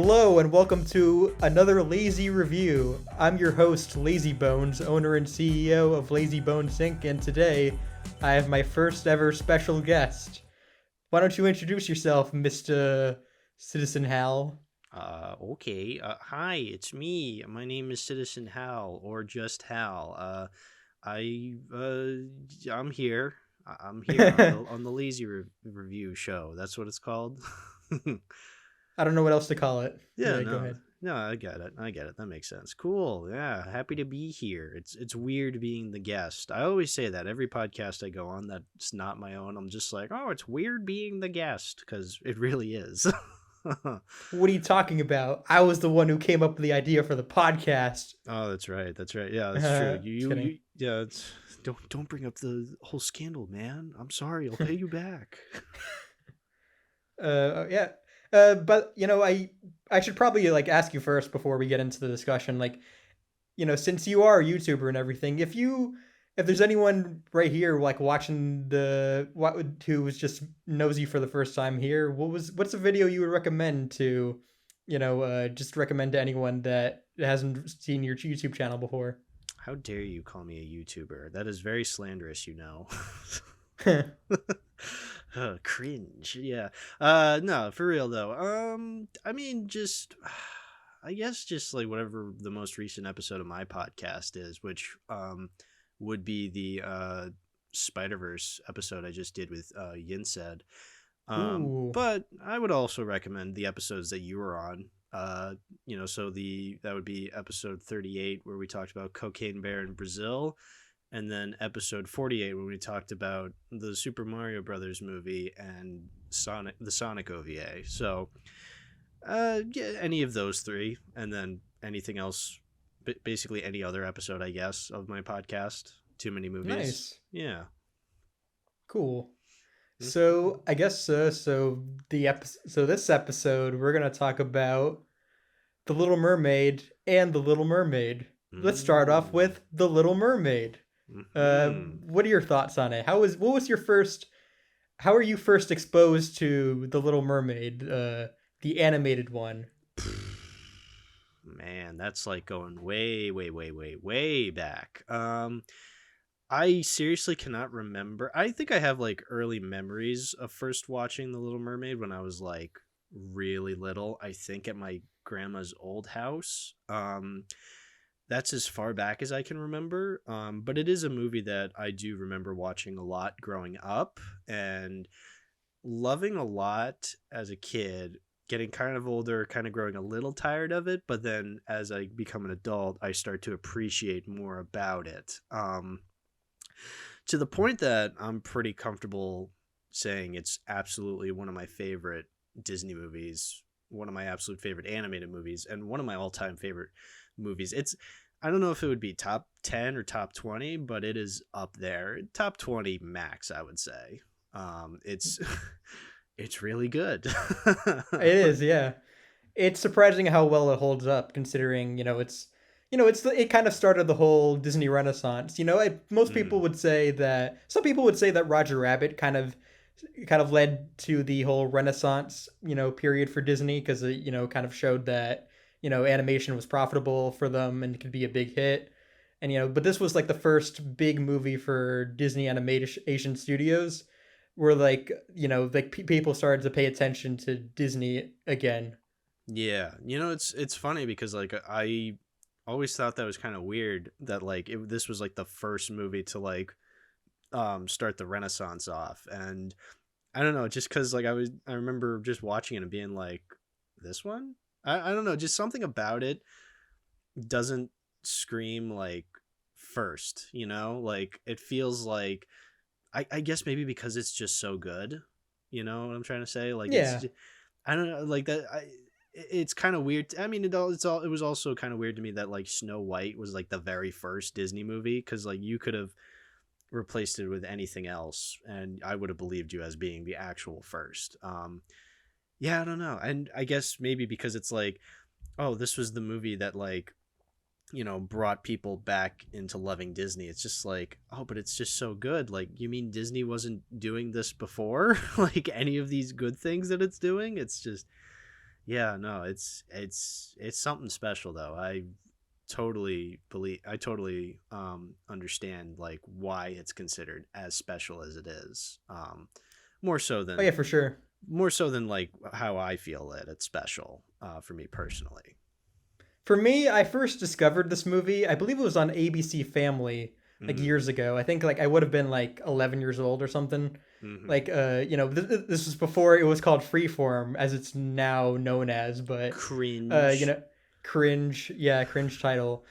Hello and welcome to another Lazy Review. I'm your host, Lazy Bones, owner and CEO of Lazy Bones Inc., and today I have my first ever special guest. Why don't you introduce yourself, Mr. Citizen Hal? Okay. Hi, it's me. My name is Citizen Hal, or just Hal. I'm here. I'm here on the Lazy Review show. That's what it's called. I don't know what else to call it. Yeah, Yeah, go no, ahead. no, I get it. I get it. That makes sense. Cool. Yeah, happy to be here. It's weird being the guest. I always say that every podcast I go on that's not my own. I'm just like, oh, it's weird being the guest because it really is. What are you talking about? I was the one who came up with the idea for the podcast. Oh, that's right. That's right. Yeah, that's true. Kidding. Yeah. It's don't bring up the whole scandal, man. I'm sorry. I'll pay you back. Yeah. But I should probably ask you first before we get into the discussion. Since you are a YouTuber and everything, if there's anyone right here watching who was just nosy for the first time here, what's a video you would recommend to, just recommend to anyone that hasn't seen your YouTube channel before? How dare you call me a YouTuber? That is very slanderous, you know. Cringe. Yeah. No, for real though. I mean, just I guess just like whatever the most recent episode of my podcast is, which would be the Spider-Verse episode I just did with Yin said. Ooh, But I would also recommend the episodes that you were on. So that would be episode 38 where we talked about Cocaine Bear in Brazil, and then episode 48 when we talked about the Super Mario Brothers movie and the Sonic OVA. So, yeah, any of those three, and then anything else, basically any other episode, I guess, of my podcast. Too many movies. nice, Yeah. cool. Mhm. So I guess so this episode we're gonna talk about The Little Mermaid and The Little Mermaid. Let's start off Mm. with The Little Mermaid. Hmm. What are your thoughts on it? What was your first? How are you first exposed to The Little Mermaid, the animated one? Man, that's like going way, way, way, way, way back. I seriously cannot remember. I think I have like early memories of first watching The Little Mermaid when I was like really little. I think at my grandma's old house. That's as far back as I can remember. But it is a movie that I do remember watching a lot growing up and loving a lot as a kid, getting kind of older, kind of growing a little tired of it, but then as I become an adult, I start to appreciate more about it. To the point that I'm pretty comfortable saying it's absolutely one of my favorite Disney movies, one of my absolute favorite animated movies, and one of my all-time favorite movies. I don't know if it would be top 10 or top 20, but it is up there. Top 20 max, I would say. It's it's really good. It is, yeah. It's surprising how well it holds up, considering it kind of started the whole Disney Renaissance. Most people Mm, would say that some people would say that Roger Rabbit kind of led to the whole Renaissance, period for Disney because it, kind of showed that, animation was profitable for them and could be a big hit. And, but this was like the first big movie for Disney Animation Studios where people started to pay attention to Disney again. yeah, it's funny because like I always thought that was kind of weird that like this was like the first movie to like start the Renaissance off, and I don't know, just because like I remember just watching it and being like, this one, I don't know, just something about it doesn't scream like first, like it feels like I guess maybe because it's just so good, you know what I'm trying to say, like Yeah. I don't know, like that. It's kind of weird. I mean, it was also kind of weird to me that like Snow White was like the very first Disney movie because like you could have replaced it with anything else, and I would have believed you as being the actual first. Yeah, I don't know, and I guess maybe because it's like, oh, this was the movie that like brought people back into loving Disney. It's just like, oh, but it's just so good. Like, you mean Disney wasn't doing this before? Like any of these good things that it's doing? It's just Yeah, no, it's something special though. I totally understand like why it's considered as special as it is. More so Oh yeah, than for sure. like how I feel that it's special for me personally. For me, I first discovered this movie. I believe it was on ABC Family like Mm-hmm. years ago. I think like I would have been like 11 years old or something. Mm-hmm. Like this was before it was called Freeform as it's now known as, but uh, you Cringe. know, cringe, yeah, cringe title.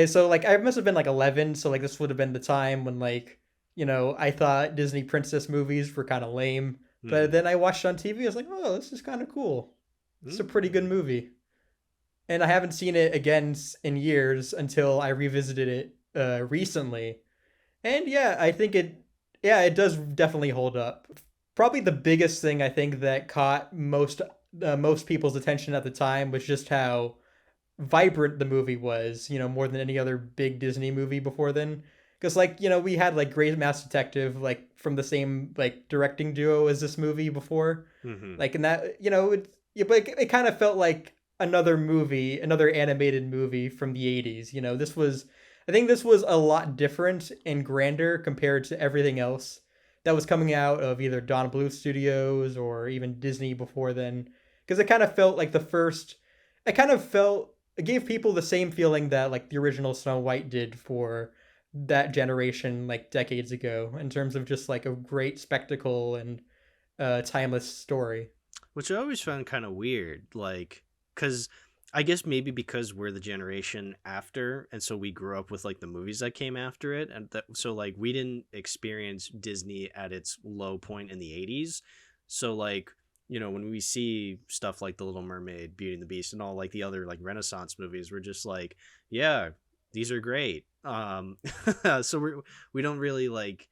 So like I must have been like 11, so like this would have been the time when like, I thought Disney princess movies were kind of lame. But Mm-hmm. then I watched it on TV. I was like, "Oh, this is kind of cool. It's a pretty good Mm. movie." And I haven't seen it again in years until I revisited it recently. And yeah, I think it does definitely hold up. Probably the biggest thing I think that caught most people's attention at the time was just how vibrant the movie was. More than any other big Disney movie before then. Because like we had like Great Mass Detective like from the same like directing duo as this movie before, Mm-hmm. like in that but it kind of felt like another movie, another animated movie from the 80s. I think this was a lot different and grander compared to everything else that was coming out of either Don Bluth Studios or even Disney before then. Because it kind of felt like the first, it kind of felt, it gave people the same feeling that like the original Snow White did for that generation like decades ago in terms of just like a great spectacle and timeless story. Which I always found kind of weird, like, because I guess maybe because we're the generation after, and so we grew up with like the movies that came after it, and so like we didn't experience Disney at its low point in the '80s. So like, when we see stuff like The Little Mermaid, Beauty and the Beast, and all like the other like Renaissance movies, we're just like, yeah, these are great. So we don't really like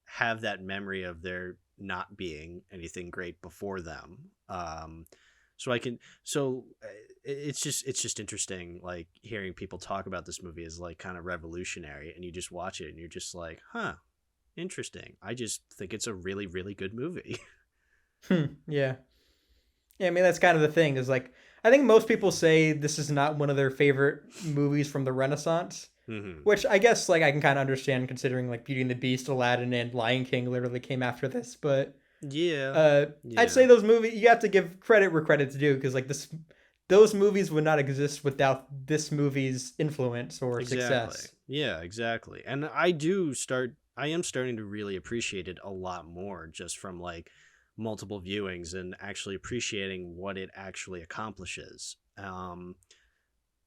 have that memory of there not being anything great before them. So I can so it's just interesting like hearing people talk about this movie as like kind of revolutionary, and you just watch it and you're just like, huh, interesting. I just think it's a really really good movie. Yeah. Yeah, I mean that's kind of the thing is like I think most people say this is not one of their favorite movies from the Renaissance, Hmm. which I guess like I can kind of understand considering like Beauty and the Beast, Aladdin, and Lion King literally came after this. But Yeah, I'd yeah, say those movies you have to give credit where credit's due because like those movies would not exist without this movie's influence or exactly. success. Yeah, exactly. And I am starting to really appreciate it a lot more just from like multiple viewings and actually appreciating what it actually accomplishes.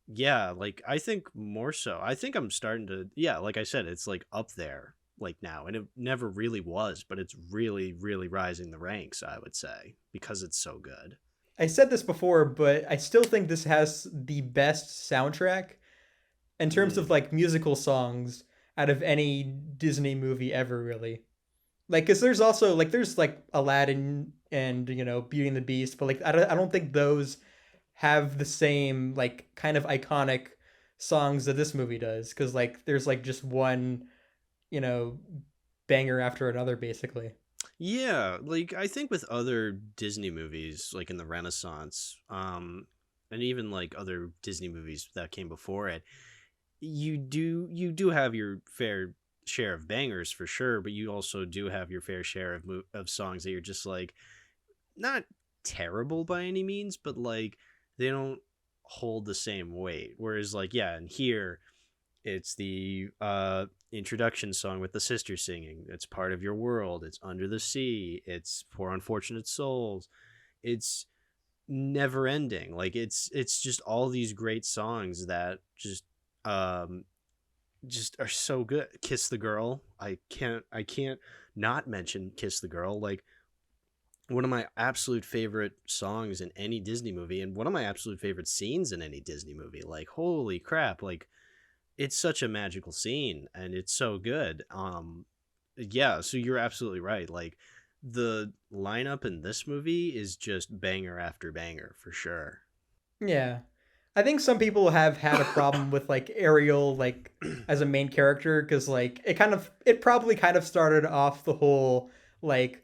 Yeah, like I think more so. I think I'm starting to, yeah, like I said, it's like up there like now, and it never really was, but it's really really rising the ranks, I would say, because it's so good. I said this before, but I still think this has the best soundtrack in terms of Mm. like musical songs out of any Disney movie ever, really. Like, cause there's like Aladdin and Beauty and the Beast, but like I don't think those have the same like kind of iconic songs that this movie does. Cause like there's like just one you know banger after another, basically. Yeah, like I think with other Disney movies like in the Renaissance, and even like other Disney movies that came before it, you do have your fair share of bangers for sure, but you also do have your fair share of songs that you're just like not terrible by any means, but like they don't hold the same weight. Whereas like yeah, and here it's the introduction song with the sisters singing. It's part of your world. It's under the sea. It's poor unfortunate souls. It's never ending. Like it's just all these great songs that um just are so good. Kiss the Girl. I can't not mention Kiss the Girl. Like one of my absolute favorite songs in any Disney movie, and one of my absolute favorite scenes in any Disney movie. Like holy crap, like it's such a magical scene and it's so good. Yeah, so you're absolutely right. Like the lineup in this movie is just banger after banger for sure. Yeah. I think some people have had a problem with like Ariel like as a main character because like it probably kind of started off the whole like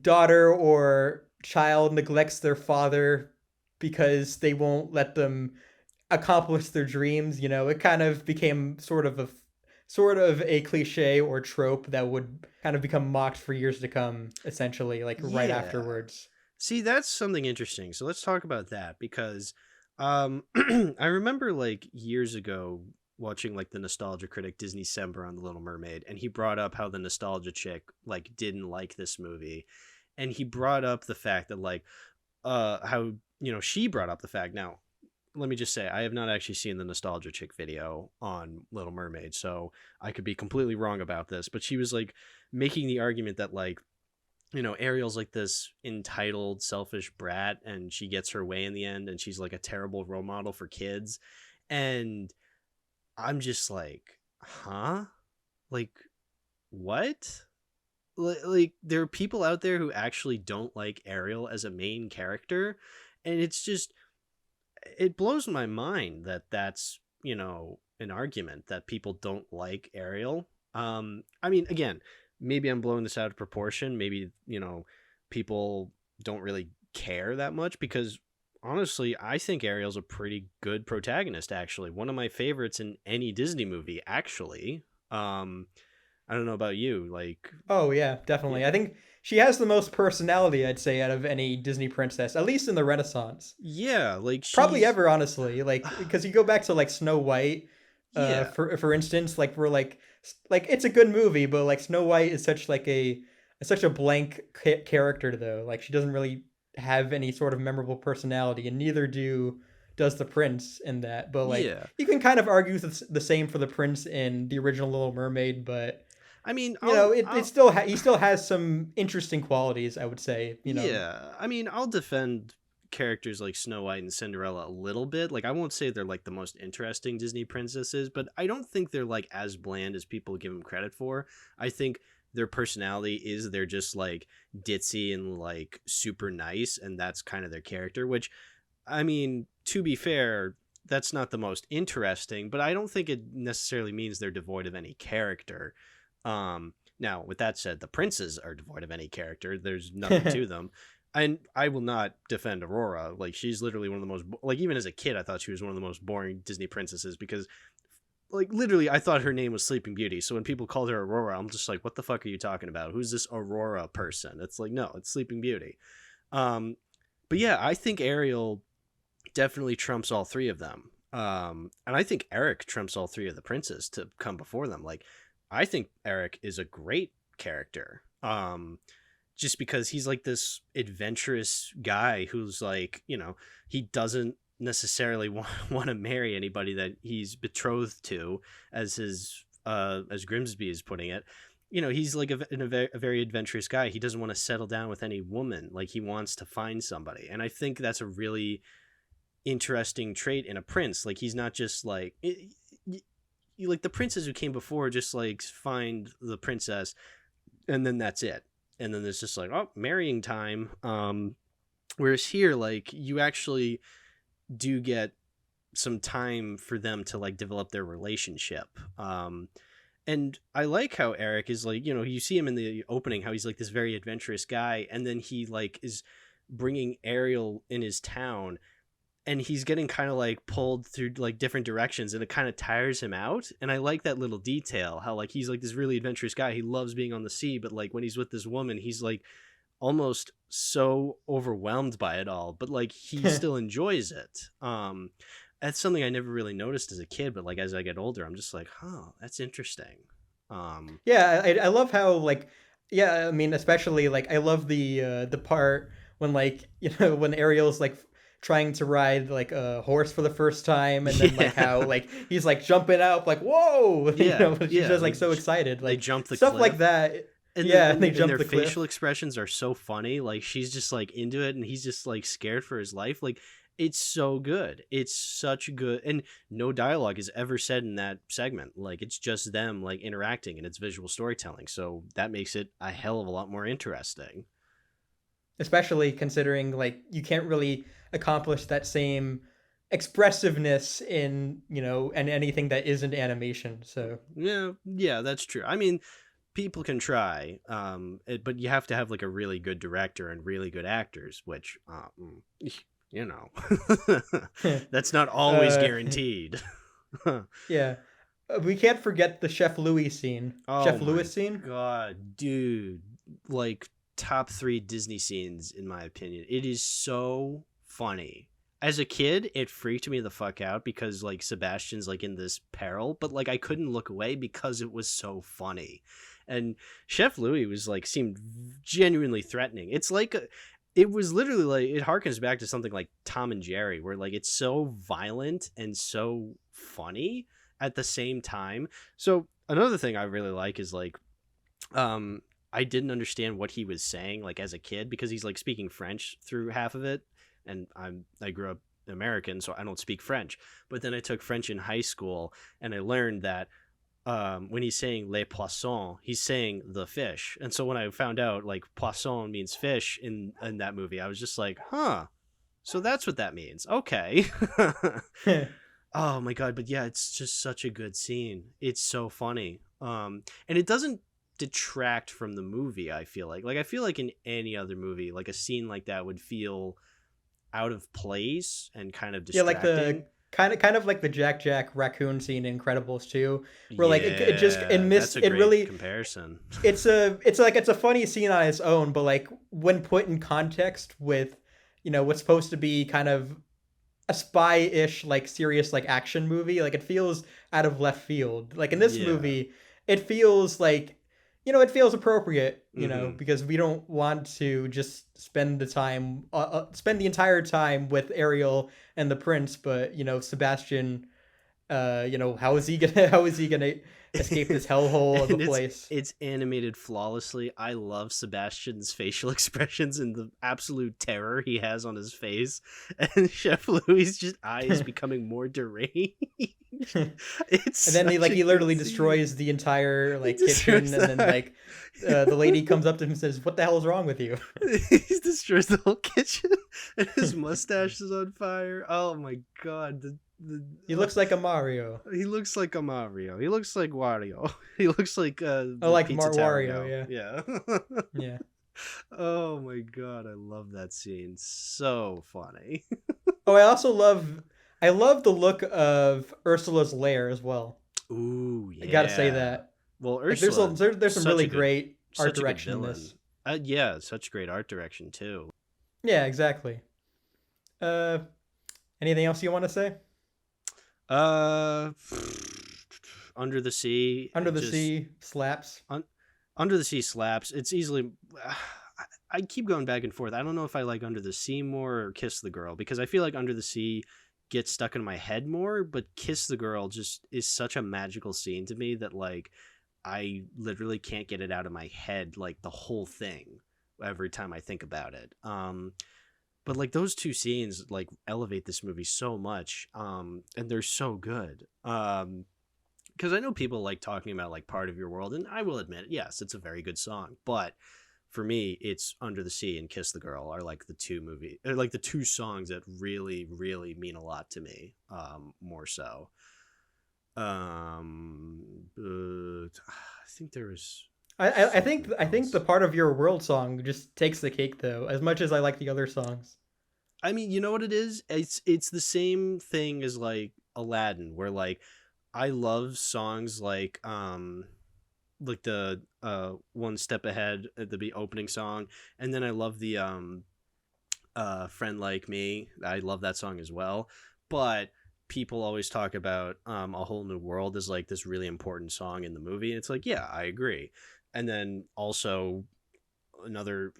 daughter or child neglects their father because they won't let them accomplish their dreams. You know, it kind of became sort of a cliche or trope that would kind of become mocked for years to come, essentially, like right Yeah. afterwards. See, that's something interesting. So let's talk about that because I remember like years ago watching like the nostalgia critic Disney Sember on The Little Mermaid, and he brought up how the nostalgia chick like didn't like this movie. And he brought up the fact that like how she brought up the fact. Now let me just say I have not actually seen the nostalgia chick video on Little Mermaid, so I could be completely wrong about this, but she was like making the argument that like Ariel's like this entitled, selfish brat, and she gets her way in the end, and she's like a terrible role model for kids. And I'm just like, huh? Like, what? Like, there are people out there who actually don't like Ariel as a main character, and it's just, it blows my mind that that's, an argument that people don't like Ariel. I mean, again, maybe I'm blowing this out of proportion. Maybe, people don't really care that much because honestly, I think Ariel's a pretty good protagonist, actually. One of my favorites in any Disney movie, actually. I don't know about you. Like, Oh yeah, yeah, definitely. I think she has the most personality, I'd say, out of any Disney princess, at least in the Renaissance. yeah, like Probably she's, ever, honestly. Like because you go back to like Snow White, yeah, for instance, like we're like it's a good movie, but like Snow White is such a blank character though. Like she doesn't really have any sort of memorable personality, and neither does the prince in that. But like yeah. you can kind of argue the same for the prince in the original Little Mermaid, but I mean, you know, it still he still has some interesting qualities, I would say. You know, yeah, I mean, I'll defend characters like Snow White and Cinderella a little bit. Like, I won't say they're like the most interesting Disney princesses, but I don't think they're like as bland as people give them credit for. I think their personality is they're just like ditzy and like super nice, and that's kind of their character, which, I mean, to be fair, that's not the most interesting, but I don't think it necessarily means they're devoid of any character. Now, with that said, the princes are devoid of any character. There's nothing to them. And I will not defend Aurora. Like, she's literally one of the most, like, even as a kid, I thought she was one of the most boring Disney princesses because, like, literally, I thought her name was Sleeping Beauty. So when people called her Aurora, I'm just like, what the fuck are you talking about? Who's this Aurora person? It's like, no, it's Sleeping Beauty. Um, but yeah, I think Ariel definitely trumps all three of them. And I think Eric trumps all three of the princes to come before them. Like, I think Eric is a great character. Just because he's like this adventurous guy who's like, he doesn't necessarily want to marry anybody that he's betrothed to, as his as Grimsby is putting it. He's like a very adventurous guy. He doesn't want to settle down with any woman. Like, he wants to find somebody, and I think that's a really interesting trait in a prince. Like, he's not just like like the princes who came before just like find the princess and then that's it, and then there's just like, oh, marrying time. Whereas here, like, you actually do get some time for them to like develop their relationship. And I like how Eric is like, you see him in the opening, how he's like this very adventurous guy, and then he like is bringing Ariel in his town, and he's getting kind of like pulled through like different directions, and it kind of tires him out. And I like that little detail, how like he's like this really adventurous guy, he loves being on the sea, but like when he's with this woman, he's like almost so overwhelmed by it all, but like he still enjoys it. That's something I never really noticed as a kid, but like as I get older, I'm just like, huh, that's interesting. um yeah, I love how like yeah, I mean, especially like I love the part when like when Ariel's like trying to ride like a horse for the first time, and then like how yeah. like he's like jumping up like whoa, Yeah, she's yeah, just like so excited, they like jump the stuff like cliff, that. and Yeah, and they and jump their the facial cliff. expressions are so funny. Like, she's just like into it, and he's just like scared for his life. Like, it's so good. It's such good, and no dialogue is ever said in that segment. Like, it's just them like interacting, and it's visual storytelling. So that makes it a hell of a lot more interesting. Especially considering like you can't really accomplish that same expressiveness in and anything that isn't animation. So Yeah, yeah, that's true. I mean, people can try, but you have to have like a really good director and really good actors, which you know, that's not always uh, guaranteed. yeah. We can't forget the Chef Louis scene. Oh Chef my Louis scene. god, dude. Like top 3 Disney scenes in my opinion. It is so funny. As a kid, it freaked me the fuck out because like Sebastian's like in this peril, but like I couldn't look away because it was so funny. And Chef Louis was like seemed genuinely threatening. It was literally like it harkens back to something like Tom and Jerry where like it's so violent and so funny at the same time. So another thing I really like is like I didn't understand what he was saying like as a kid because he's like speaking French through half of it, and I grew up American, so I don't speak French. But then I took French in high school, and I learned that when he's saying les poissons, he's saying the fish. And so when I found out like poisson means fish in that movie, I was just like, huh. So that's what that means. Okay. Oh my god, but yeah, it's just such a good scene. It's so funny. And it doesn't detract from the movie, I feel like. Like I feel like in any other movie, like a scene like that would feel out of place and kind of Yeah, like the distracting. kind of like the Jack raccoon scene in Incredibles 2, where like it just Yeah, that's a it great really comparison. it's a funny scene on its own, but like when put in context with what's supposed to be kind of a spy-ish like serious like action movie, like it feels out of left field. Like in this Yeah. movie, it feels like it feels appropriate, Mhm. because we don't want to just spend the entire time with Ariel and the prince, but Sebastian, how is he gonna escape this hellhole of a And place? it's animated flawlessly. I love Sebastian's facial expressions and the absolute terror he has on his face, and Chef Louis' just eyes becoming more deranged. It's And then such a he good literally scene. destroys the entire He like kitchen, destroys and then the like the lady comes up to him and says, "What the hell is wrong with you?" he destroys the whole kitchen, and his mustache is on fire. Oh my god, He looks like a Mario. he looks like a Mario. He looks like Wario. He looks like Oh, the like Pizza Tower Wario, Go. yeah, Yeah. yeah. Oh my god, I love that scene. So funny. Oh, I love the look of Ursula's lair as well. Ooh, I gotta say yeah. that. Well, Like Ursula, there's some such really a good, great art such a good direction in villain. this. Yeah, such great art direction too. Yeah, exactly. Uh, anything else you want to say? Uh, Under the Sea, Under the just Sea slaps. un- Under the Sea slaps. It's easily. I keep going back and forth. I don't know if I like Under the Sea more or Kiss the Girl because I feel like Under the Sea gets stuck in my head more, but Kiss the Girl just is such a magical scene to me that like I literally can't get it out of my head like the whole thing every time I think about it. But like those two scenes like elevate this movie so much, and they're so good. Because I know people like talking about like Part of Your World, and I will admit, yes, it's a very good song, but for me, it's Under the Sea and Kiss the Girl are like the two songs that really, really mean a lot to me. More so. But I think there was something I think the else. Part of Your World song just takes the cake though, as much as I like the other songs. I mean, you know what it is? It's the same thing as like Aladdin, where like I love songs like the One Step Ahead at the opening song, and then I love the Friend Like Me. I love that song as well. But people always talk about A Whole New World as like this really important song in the movie, and it's like, yeah, I agree. And then also another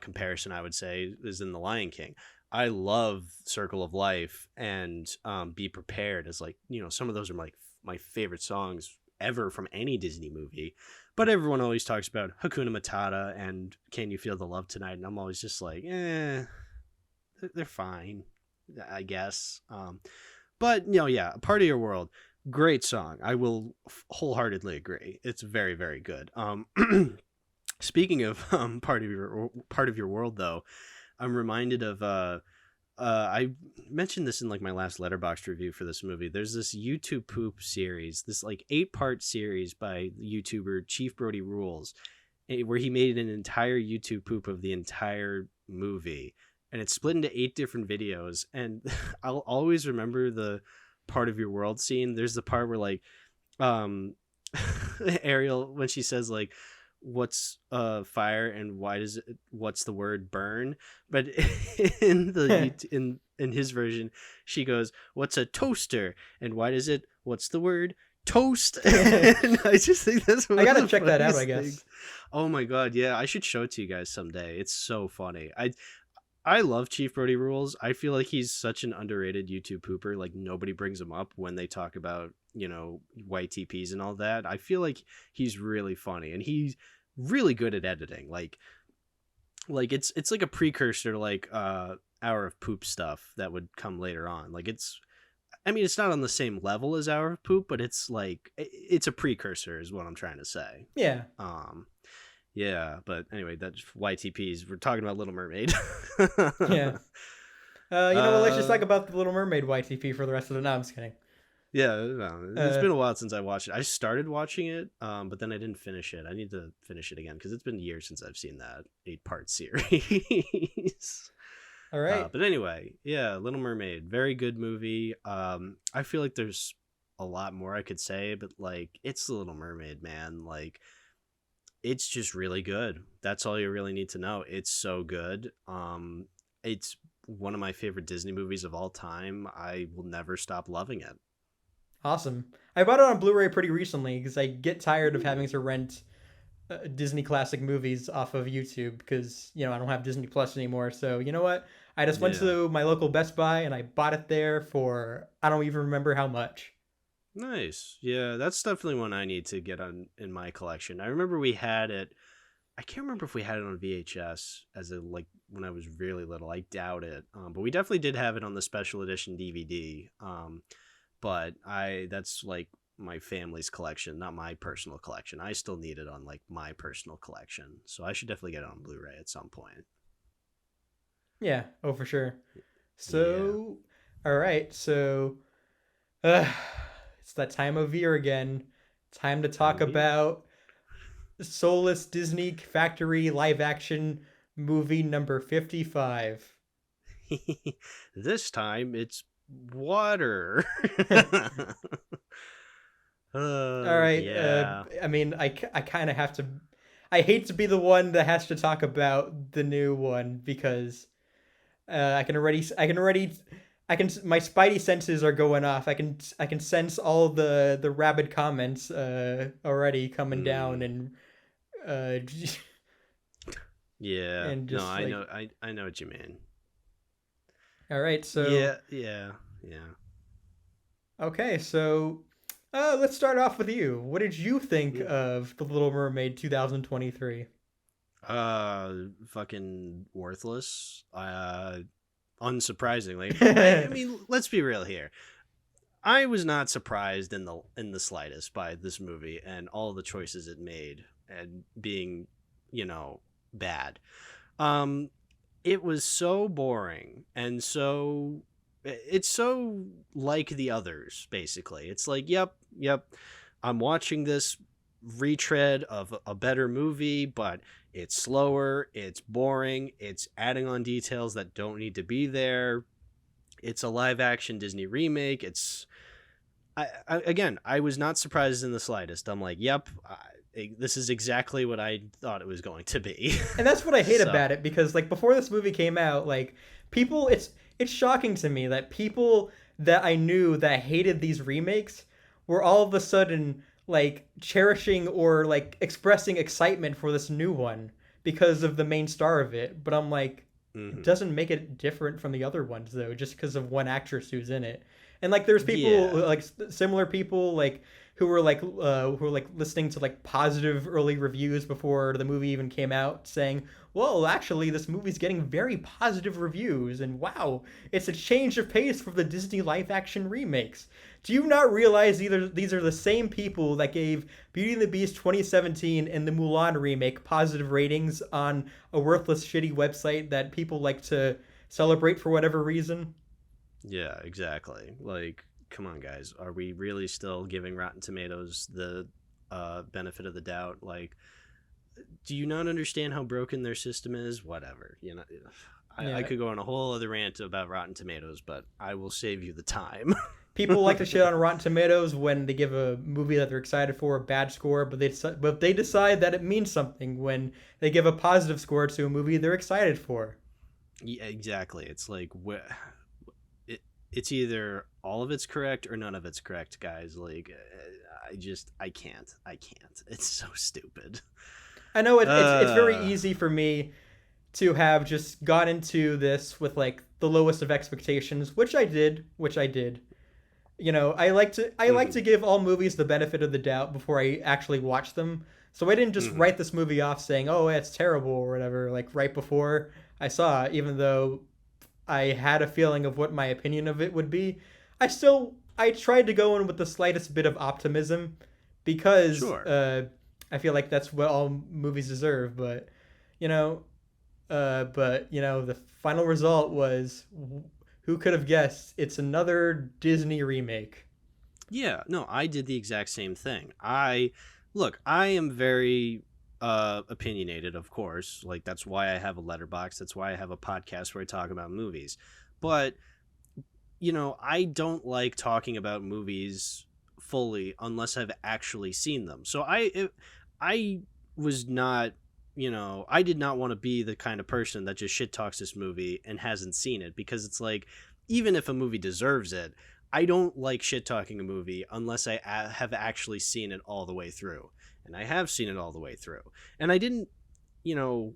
comparison I would say is in The Lion King. I love Circle of Life and Be Prepared as like, some of those are my favorite songs ever from any Disney movie. But everyone always talks about Hakuna Matata and Can You Feel the Love Tonight, and I'm always just like, they're fine, I guess. But yeah, Part of Your World, great song. I will wholeheartedly agree. It's very, very good. Speaking of Part of Your World, though, I'm reminded of I mentioned this in like my last Letterboxd review for this movie. There's this YouTube poop series, this like 8-part series by YouTuber Chief Brody Rules, where he made an entire YouTube poop of the entire movie, and it's split into 8 different videos. And I'll always remember the part of your world scene. There's the part where like um Ariel, when she says like, what's fire and what's the word burn, but in in his version she goes, what's a toaster and what's the word toast. And I just think that's one I of gotta the check that out, I funniest guess. things. Oh my god, yeah, I should show it to you guys someday. It's so funny. I love Chief Brody Rules. I feel like he's such an underrated YouTube pooper. Like nobody brings him up when they talk about, white TPs and all that. I feel like he's really funny and he's really good at editing. Like it's like a precursor to like Hour of Poop stuff that would come later on. Like it's not on the same level as Hour of Poop, but it's like it's a precursor is what I'm trying to say. Yeah. Yeah, but anyway, that's YTPs. We're talking about Little Mermaid. Yeah. What? Let's just talk about the Little Mermaid YTP for the rest of the. No, I'm just kidding. Yeah, no, it's been a while since I watched it. I started watching it, but then I didn't finish it. I need to finish it again because it's been years since I've seen that 8-part series. All right. But anyway, yeah, Little Mermaid, very good movie. I feel like there's a lot more I could say, but like it's the Little Mermaid, man. Like it's just really good. That's all you really need to know. It's so good. It's one of my favorite Disney movies of all time. I will never stop loving it. Awesome. I bought it on Blu-ray pretty recently because I get tired of having to rent Disney classic movies off of YouTube because I don't have Disney Plus anymore. So you know what? I just went Yeah. to my local Best Buy and I bought it there for I don't even remember how much. Nice. Yeah, that's definitely one I need to get on in my collection. I remember we had it. I can't remember if we had it on VHS as a like when I was really little. I doubt it. But we definitely did have it on the special edition DVD. But that's like my family's collection, not my personal collection. I still need it on like my personal collection. So I should definitely get it on Blu-ray at some point. Yeah. Oh, for sure. Yeah. So, all right. So, uh, it's that time of year again. Time to Time talk of year. about soulless Disney factory live action movie number 55. This time it's water. All right. Yeah. I mean, I kind of have to. I hate to be the one that has to talk about the new one because my spidey senses are going off. I can sense all the rabid comments already coming down Mm, and uh yeah. and No, just I like know. I know what you mean. all right. So Yeah. Yeah. Yeah. okay, so let's start off with you. What did you think Mm. of The Little Mermaid 2023? Fucking worthless. Unsurprisingly. I mean, let's be real here. I was not surprised in the slightest by this movie and all the choices it made and being, bad. Um, it was so boring and it's so like the others. Basically, it's like, yep, I'm watching this retread of a better movie, but it's slower, it's boring, it's adding on details that don't need to be there. It's a live action Disney remake. Again, I was not surprised in the slightest. I'm like, yep, this is exactly what I thought it was going to be. And that's what I hate So, about it because like before this movie came out, like people it's shocking to me that people that I knew that hated these remakes were all of a sudden like cherishing or like expressing excitement for this new one because of the main star of it. But I'm like it mhm. doesn't make it different from the other ones though just because of one actress who's in it. And like there's people Yeah. like similar people like who were like listening to like positive early reviews before the movie even came out saying, well, actually this movie's getting very positive reviews and wow, it's a change of pace from the Disney live action remakes. Do you not realize either these are the same people that gave Beauty and the Beast 2017 and the Mulan remake positive ratings on a worthless shitty website that people like to celebrate for whatever reason. Yeah, exactly. Like, come on, guys. Are we really still giving Rotten Tomatoes the benefit of the doubt? Like, do you not understand how broken their system is? Whatever. You know, I Yeah. could go on a whole other rant about Rotten Tomatoes, but I will save you the time. People like to shit on Rotten Tomatoes when they give a movie that they're excited for a bad score, but they decide that it means something when they give a positive score to a movie they're excited for. Yeah, exactly. It's like it's either all of it's correct or none of it's correct, guys. Like, I can't. I can't. It's so stupid. I know it's very Uh. easy for me to have just got into this with like the lowest of expectations, which I did. You know, I like to Mhm. give all movies the benefit of the doubt before I actually watch them. So I didn't just Mhm. write this movie off saying, "Oh, it's terrible" or whatever, like right before I saw it, even though I had a feeling of what my opinion of it would be. I tried to go in with the slightest bit of optimism because Sure. I feel like that's what all movies deserve. You know, but you know, the final result was who could have guessed? It's another Disney remake. Yeah, no, I did the exact same thing. I am very opinionated, of course. Like, that's why I have a letterbox. That's why I have a podcast where I talk about movies. But, I don't like talking about movies fully unless I've actually seen them. So I was not, I did not want to be the kind of person that just shit talks this movie and hasn't seen it, because it's like, even if a movie deserves it, I don't like shit talking a movie unless I have actually seen it all the way through. And I have seen it all the way through. And I didn't,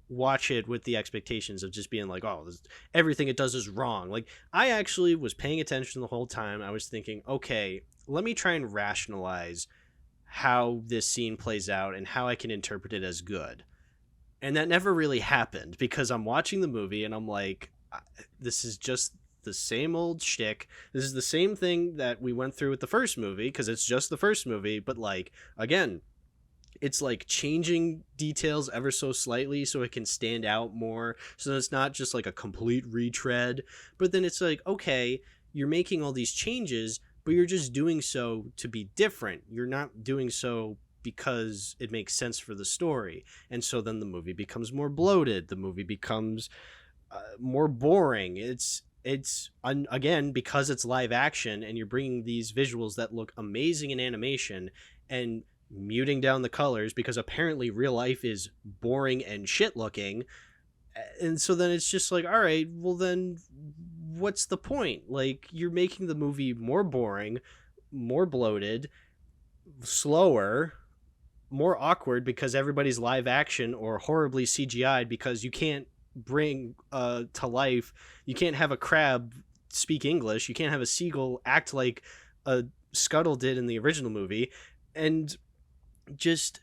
watch it with the expectations of just being like, oh, everything it does is wrong. Like, I actually was paying attention the whole time. I was thinking, okay, let me try and rationalize how this scene plays out and how I can interpret it as good. And that never really happened, because I'm watching the movie and I'm like, this is just the same old shtick. This is the same thing that we went through with the first movie, because it's just the first movie, but like, again, it's like changing details ever so slightly so it can stand out more, so it's not just like a complete retread. But then it's like, okay, you're making all these changes, but you're just doing so to be different. You're not doing so because it makes sense for the story. And so then the movie becomes more bloated, the movie becomes more boring. Again, because it's live action and you're bringing these visuals that look amazing in animation and muting down the colors, because apparently real life is boring and shit looking. And so then it's just like, all right, well then what's the point? Like, you're making the movie more boring, more bloated, slower, more awkward because everybody's live action or horribly CGI'd, because you can't bring to life, you can't have a crab speak English, you can't have a seagull act like a Scuttle did in the original movie, and just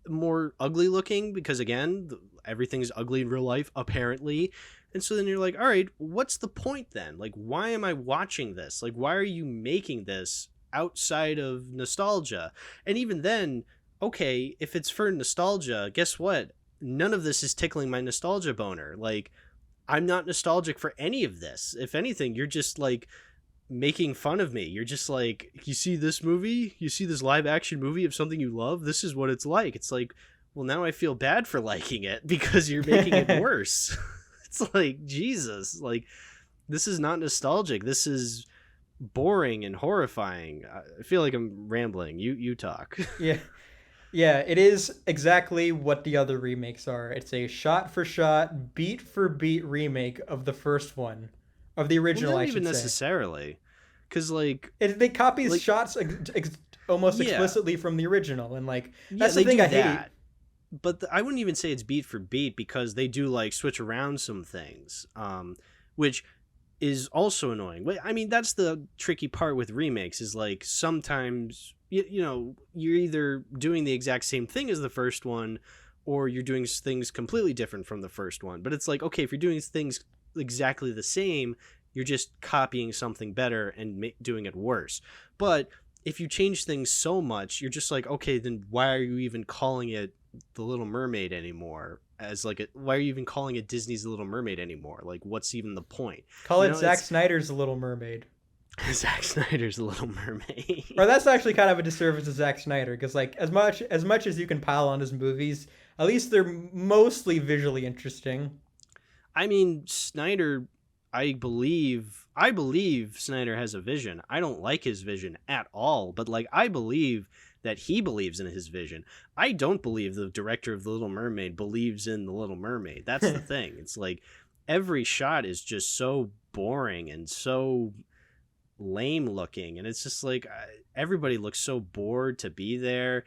more ugly looking, because again, everything's ugly in real life apparently. And so then you're like, all right, what's the point then? Like, why am I watching this? Like, why are you making this outside of nostalgia? And even then, okay, if it's for nostalgia, guess what, none of this is tickling my nostalgia boner. Like, I'm not nostalgic for any of this. If anything, you're just like making fun of me. You're just like, you see this movie, you see this live action movie of something you love, this is what it's like. It's like, well, now I feel bad for liking it because you're making it worse. It's like, Jesus, like, this is not nostalgic, this is boring and horrifying. I feel like I'm rambling. You talk. Yeah. Yeah, it is exactly what the other remakes are. It's a shot for shot, beat for beat remake of the first one, of the Well, original, not I even should say. necessarily, because They copies like shots almost yeah, explicitly from the original, and like yeah, that's the they thing do I hate. that. But I wouldn't even say it's beat for beat, because they do like switch around some things, which is also annoying. But I mean, that's the tricky part with remakes, is like, sometimes you're either doing the exact same thing as the first one, or you're doing things completely different from the first one. But it's like, okay, if you're doing things exactly the same, you're just copying something better and doing it worse. But if you change things so much, you're just like, okay, then why are you even calling it the Little Mermaid anymore? as like why are you even calling it Disney's Little Mermaid anymore? Like, what's even the point? Call You it know, Zack it's Snyder's The Little Mermaid. Zack Snyder's Little Or Mermaid. that's actually kind of a disservice to Zack Snyder because like as much as you can pile on his movies, at least they're mostly visually interesting. I mean, Snyder, I believe Snyder has a vision. I don't like his vision at all, but like I believe that he believes in his vision. I don't believe the director of The Little Mermaid believes in The Little Mermaid. That's the thing. It's like every shot is just so boring and so lame looking, and it's just like everybody looks so bored to be there.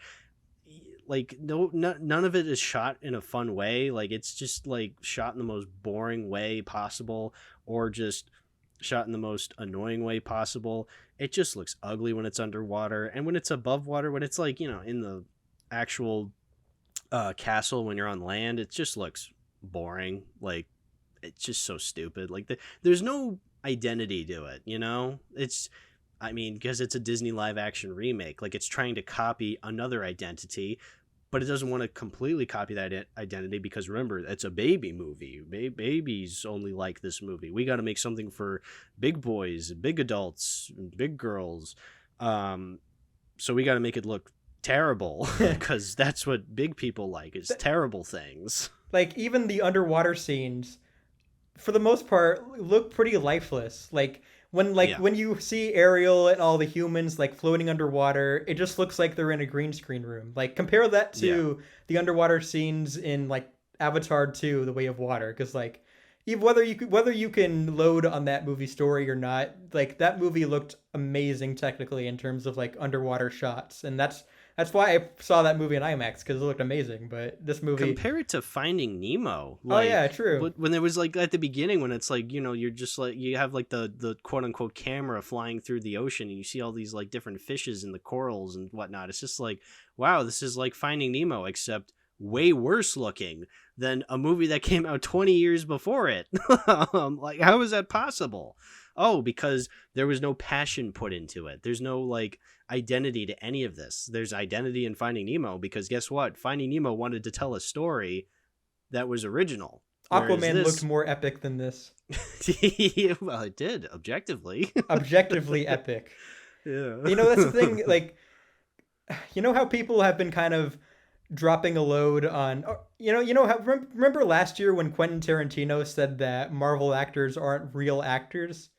Like none of it is shot in a fun way. Like it's just like shot in the most boring way possible, or just shot in the most annoying way possible. It just looks ugly when it's underwater, and when it's above water, when it's like, you know, in the actual castle, when you're on land, it just looks boring. Like it's just so stupid. Like there's no identity to it, you know? It's I mean, because it's a Disney live action remake, like it's trying to copy another identity, but it doesn't want to completely copy that identity because remember, it's a baby movie. Babies only like this movie. We got to make something for big boys, big adults, big girls. Um, so we got to make it look terrible because that's what big people like is terrible things. Like even the underwater scenes for the most part look pretty lifeless. Like Yeah. when you see Ariel and all the humans like floating underwater, it just looks like they're in a green screen room. Like compare that Yeah. to the underwater scenes in like Avatar 2, The Way of Water, cuz like even whether you can load on that movie story or not, like that movie looked amazing technically in terms of like underwater shots. And that's why I saw that movie in IMAX cuz it looked amazing, but this movie. Compare it to Finding Nemo. Oh Like yeah, true. when there was like at the beginning when it's like, you know, you're just like you have like the quote unquote camera flying through the ocean and you see all these like different fishes and the corals and whatnot. It's just like, wow, this is like Finding Nemo except way worse looking than a movie that came out 20 years before it. Like how is that possible? Oh, because there was no passion put into it. There's no like identity to any of this. There's identity in Finding Nemo because guess what? Finding Nemo wanted to tell a story that was original. Whereas Aquaman looked this, more epic than this. well, it did objectively. Objectively epic. Yeah. You know, that's the thing. Like, you know how people have been kind of dropping a load on. You know how remember last year when Quentin Tarantino said that Marvel actors aren't real actors.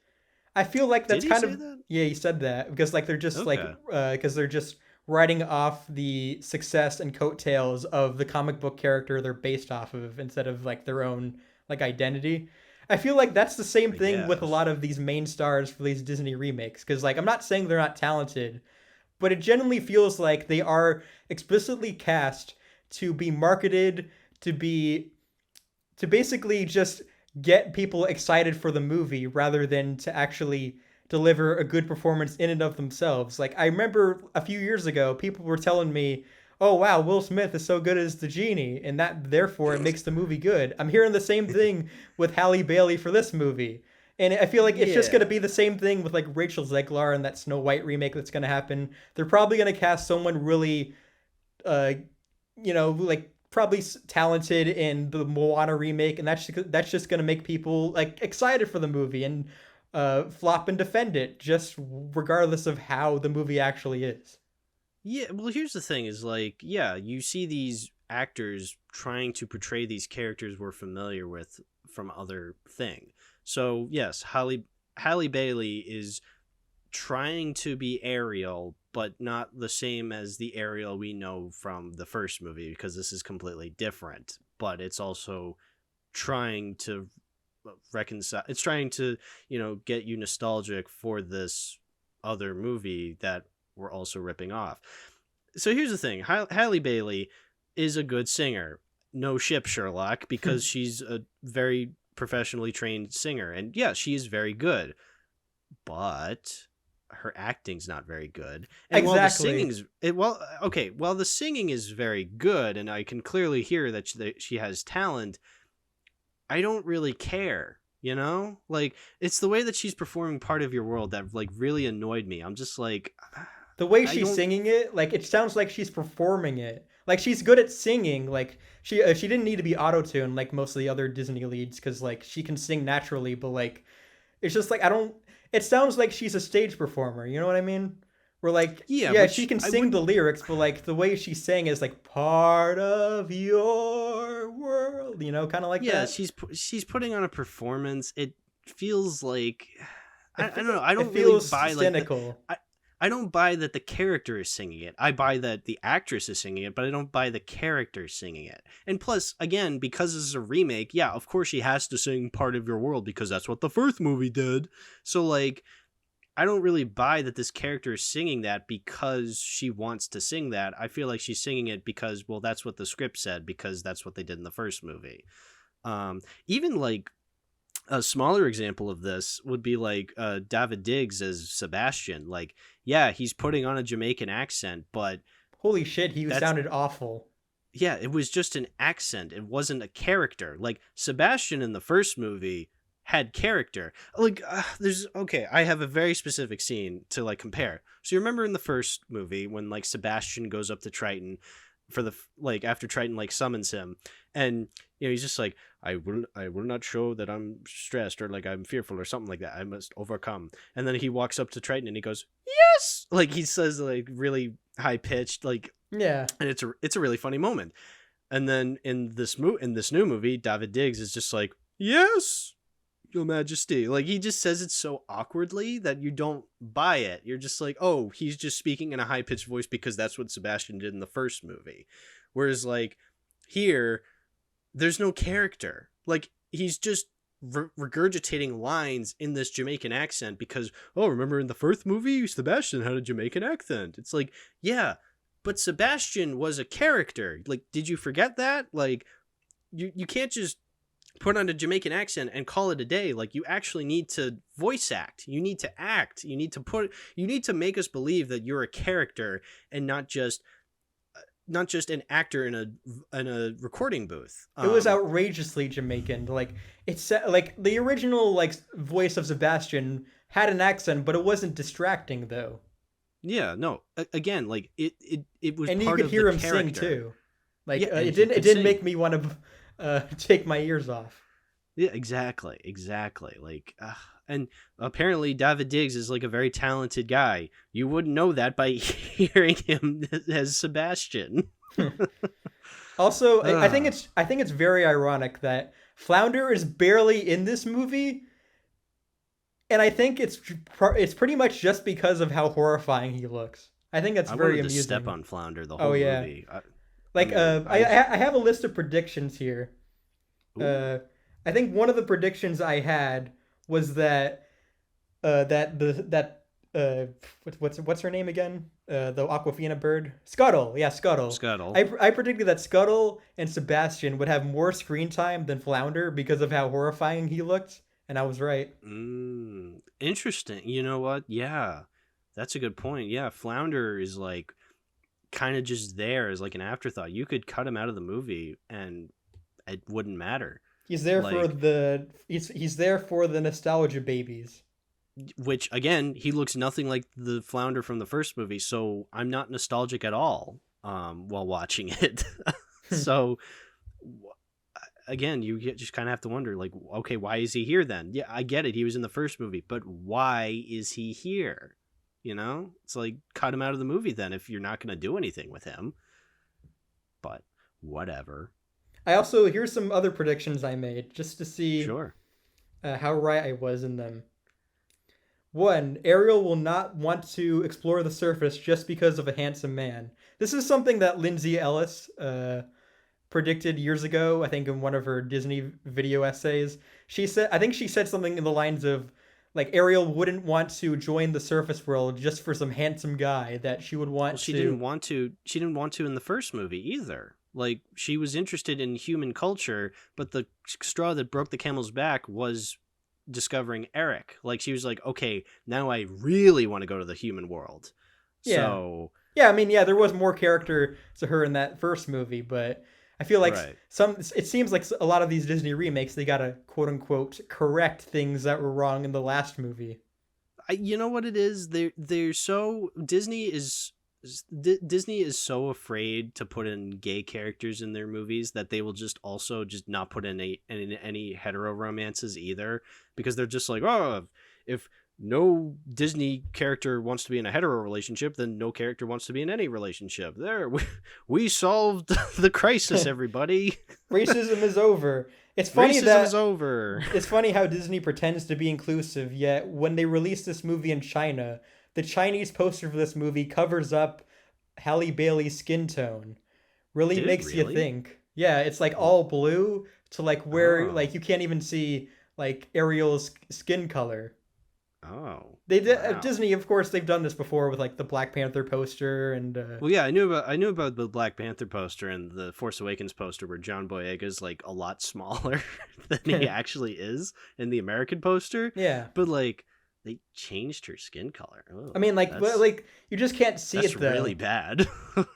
I feel like Did that's he kind say of that? yeah. He said that because like they're just like Okay. because they're just riding off the success and coattails of the comic book character they're based off of instead of like their own like identity. I feel like that's the same I thing with a guess. lot of these main stars for these Disney remakes because like I'm not saying they're not talented, but it genuinely feels like they are explicitly cast to be marketed to be to basically just get people excited for the movie rather than to actually deliver a good performance in and of themselves. Like I remember a few years ago, people were telling me, "Oh wow, Will Smith is so good as the genie, and that therefore it makes the movie good." I'm hearing the same thing with Halle Bailey for this movie. And I feel like it's just gonna Yeah. be the same thing with like Rachel Zegler and that Snow White remake that's gonna happen. They're probably gonna cast someone really uh, like probably talented in the Moana remake, and that's just gonna make people like excited for the movie and flop and defend it, just regardless of how the movie actually is. Yeah, well, here's the thing is like, yeah, you see these actors trying to portray these characters we're familiar with from other thing. So, yes, Halle Bailey is trying to be Ariel, but not the same as the Ariel we know from the first movie because this is completely different. But it's also trying to reconcile. It's trying to, you know, get you nostalgic for this other movie that we're also ripping off. So here's the thing: Halle Bailey is a good singer. No ship, Sherlock, because she's a very professionally trained singer, and yeah, she is very good, but her acting's not very good. And while the Exactly. singing's it, well, okay, while the singing is very good, and I can clearly hear that she has talent, I don't really care. You know, like it's the way that she's performing "Part of Your World" that like really annoyed me. I'm just like, the way I she's don't. singing it, like it sounds like she's performing it. Like she's good at singing. Like she didn't need to be auto-tuned like most of the other Disney leads because like she can sing naturally. But like it's just like I don't. It sounds like she's a stage performer. You know what I mean? Where like Yeah, yeah, she which can I sing the wouldn't. lyrics, but like the way she's saying is like part of your world. You know, kind of like Yeah, that. she's putting on a performance. It feels like I don't know. I It don't really feels buy like the cynical. I I don't buy that the character is singing it. I buy that the actress is singing it, but I don't buy the character singing it. And plus, again, because this is a remake, yeah, of course she has to sing "Part of Your World" because that's what the first movie did. So like, I don't really buy that this character is singing that because she wants to sing that. I feel like she's singing it because, well, that's what the script said because that's what they did in the first movie. Even like a smaller example of this would be like David Diggs as Sebastian. Like, yeah, he's putting on a Jamaican accent, but Holy shit, he that's sounded awful. yeah, it was just an accent. It wasn't a character. Like Sebastian in the first movie had character. Like there's okay, I have a very specific scene to like compare. So you remember in the first movie when like Sebastian goes up to Triton for the like after Triton like summons him, and he's just like I will not show that I'm stressed or like I'm fearful or something like that. I must overcome. And then he walks up to Triton and he goes yes, like he says like really high pitched like, Yeah. and it's a really funny moment. And then in this new movie, David Diggs is just like, "Yes, Your Majesty." Like he just says it so awkwardly that you don't buy it. You're just like, "Oh, he's just speaking in a high pitched voice because that's what Sebastian did in the first movie." Whereas like here, there's no character. Like he's just regurgitating lines in this Jamaican accent because, oh, remember in the first movie, Sebastian had a Jamaican accent. It's like, yeah, but Sebastian was a character. Like, did you forget that? Like, you can't just put on a Jamaican accent and call it a day. Like, you actually need to voice act. You need to act. You need to make us believe that you're a character and not just an actor in a recording booth. It was outrageously Jamaican. Like it's like the original like voice of Sebastian had an accent, but it wasn't distracting though, Yeah, no. Again, like it was and you part could of the hear him sing character. too. Like Yeah, and it he didn't could make sing. me want to take my ears off. Yeah, exactly, exactly. Like, and apparently David Diggs is like a very talented guy. You wouldn't know that by hearing him as Sebastian. Also, uh, I think it's very ironic that Flounder is barely in this movie, and I think it's pretty much just because of how horrifying he looks. I think that's I very wanted to step amusing. on Flounder the Oh whole yeah, movie. I like mean, I I have a list of predictions here. ooh, Uh, I think one of the predictions I had was that that the that what's her name again? The Aquafina bird, Scuttle. Yeah, Scuttle. Scuttle. I predicted that Scuttle and Sebastian would have more screen time than Flounder because of how horrifying he looked, and I was right. Interesting. You know what? Yeah, that's a good point. Yeah, Flounder is like kind of just there as like an afterthought. You could cut him out of the movie and it wouldn't matter. Like, He's there for the nostalgia babies. which again, he looks nothing like the Flounder from the first movie, so I'm not nostalgic at all while watching it. So again, just kind of have to wonder, like, okay, why is he here then? Yeah, I get it, he was in the first movie, but why is he here? It's like cut him out of the movie then if you're not going to do anything with him. But whatever. I also here's some other predictions I made just to see Sure. how right I was in them. One, Ariel will not want to explore the surface just because of a handsome man. This is something that Lindsay Ellis predicted years ago, I think in one of her Disney video essays. I think she said something in the lines of, like, Ariel wouldn't want to join the surface world just for some handsome guy, that she would Well, want to. she didn't want to in the first movie either. Like, she was interested in human culture, but the straw that broke the camel's back was discovering Eric. Like, she was like, okay, now I really want to go to the human world. Yeah. So, Yeah, I mean, yeah, there was more character to her in that first movie, but I feel like right. it seems like a lot of these Disney remakes, they gotta quote unquote correct things that were wrong in the last movie. You know what it is? They're so Disney is so afraid to put in gay characters in their movies that they will just also just not put in any hetero romances either, because they're just like, oh, if no Disney character wants to be in a hetero relationship, then no character wants to be in any relationship. There, we solved the crisis, everybody. Racism is over. It's funny Racism is that over. it's funny how Disney pretends to be inclusive, yet when they released this movie in China, the Chinese poster for this movie covers up Halle Bailey's skin tone. Really Did it makes you really? think. Yeah, it's like all blue to like where Oh, like you can't even see like Ariel's skin color. oh, They did wow. Disney, of course, they've done this before with like the Black Panther poster and Well, yeah, I knew about the Black Panther poster and the Force Awakens poster where John Boyega's like a lot smaller than he actually is in the American poster, yeah. but like they changed her skin color. I Oh, mean, like, but, like you just can't see that's it really though bad.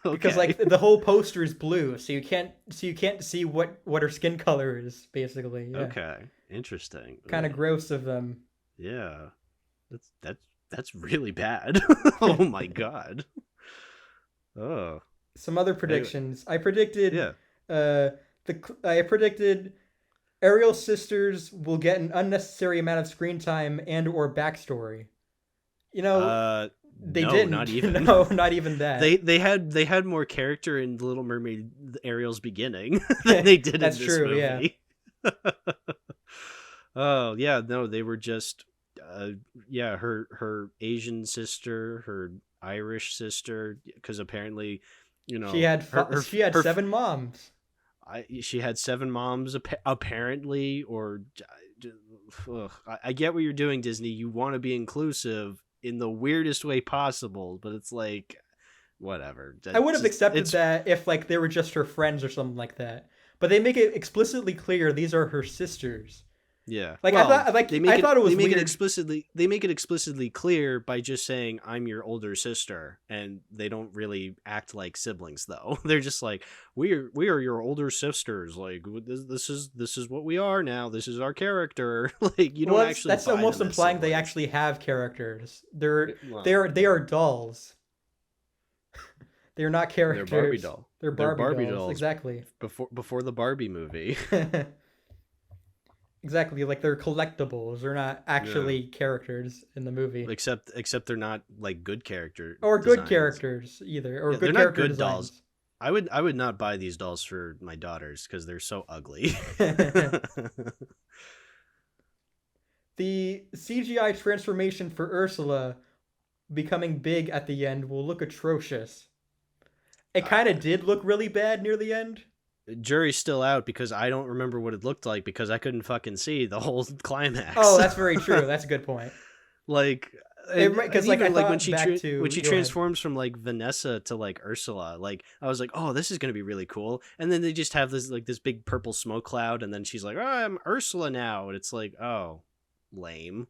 because Okay. like the whole poster is blue, so you can't see what her skin color is basically. Yeah, Okay. Interesting. kind of Ugh. gross of them. Yeah. That's really bad. Oh my god. Oh. Some other Anyway, predictions. Uh, yeah. I predicted Ariel's sisters will get an unnecessary amount of screen time and or backstory. You know, they No, not didn't. even. No, not even that. They had more character in the Little Mermaid Ariel's beginning than they did in That's this true. Yeah. movie. Oh yeah, no, they were just yeah, her Asian sister, her Irish sister, because apparently, you know, She had her 7 moms. she had seven moms apparently, or ugh, I get what you're doing, Disney. You want to be inclusive in the weirdest way possible, but it's like whatever. I That would have just accepted it's that if like they were just her friends or something like that. But they make it explicitly clear these are her sisters. Yeah. Like Well, I thought it was weird. they make it explicitly clear by just saying I'm your older sister, and they don't really act like siblings though. They're just like we are your older sisters. Like this is what we are now. This is our character. Like you don't Well, actually that's buy almost them as implying they siblings. actually have characters. Well, They are dolls. They're not they're Barbie characters. doll. They're They're Barbie Barbie dolls. dolls Exactly. before the Barbie movie. Exactly. Like they're collectibles. They're not Yeah. actually characters in the movie. Except they're not like good character Or good designs. characters either. Or Yeah, they're good not character good dolls. designs. I would not buy these dolls for my daughters because they're so ugly. The CGI transformation for Ursula becoming big at the end will look atrocious. It kind of uh, did look really bad near the end. Jury's still out because I don't remember what it looked like because I couldn't fucking see the whole Oh, climax. that's very true. That's a good point. Like, Because and like I even like thought back to when she go ahead. transforms from like Vanessa to like Ursula, like I was like, oh, this is gonna be really cool. And then they just have this like this big purple smoke cloud, and then she's like, oh, I'm Ursula now, and it's like, oh, lame.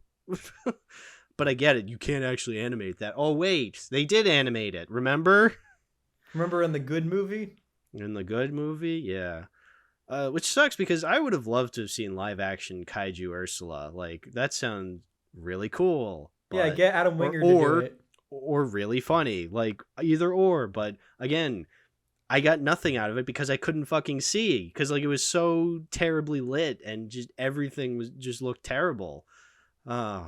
But I get it. You can't actually animate that. Oh wait, they did animate it. Remember Remember in the good movie? in the good movie? Yeah. Which sucks because I would have loved to have seen live action kaiju Ursula. Like that sounds really cool, Yeah, but get Adam or Winger to do or it. or really funny. Like either or. But again, I got nothing out of it because I couldn't fucking see because like it was so terribly lit and just everything was just looked terrible. Oh,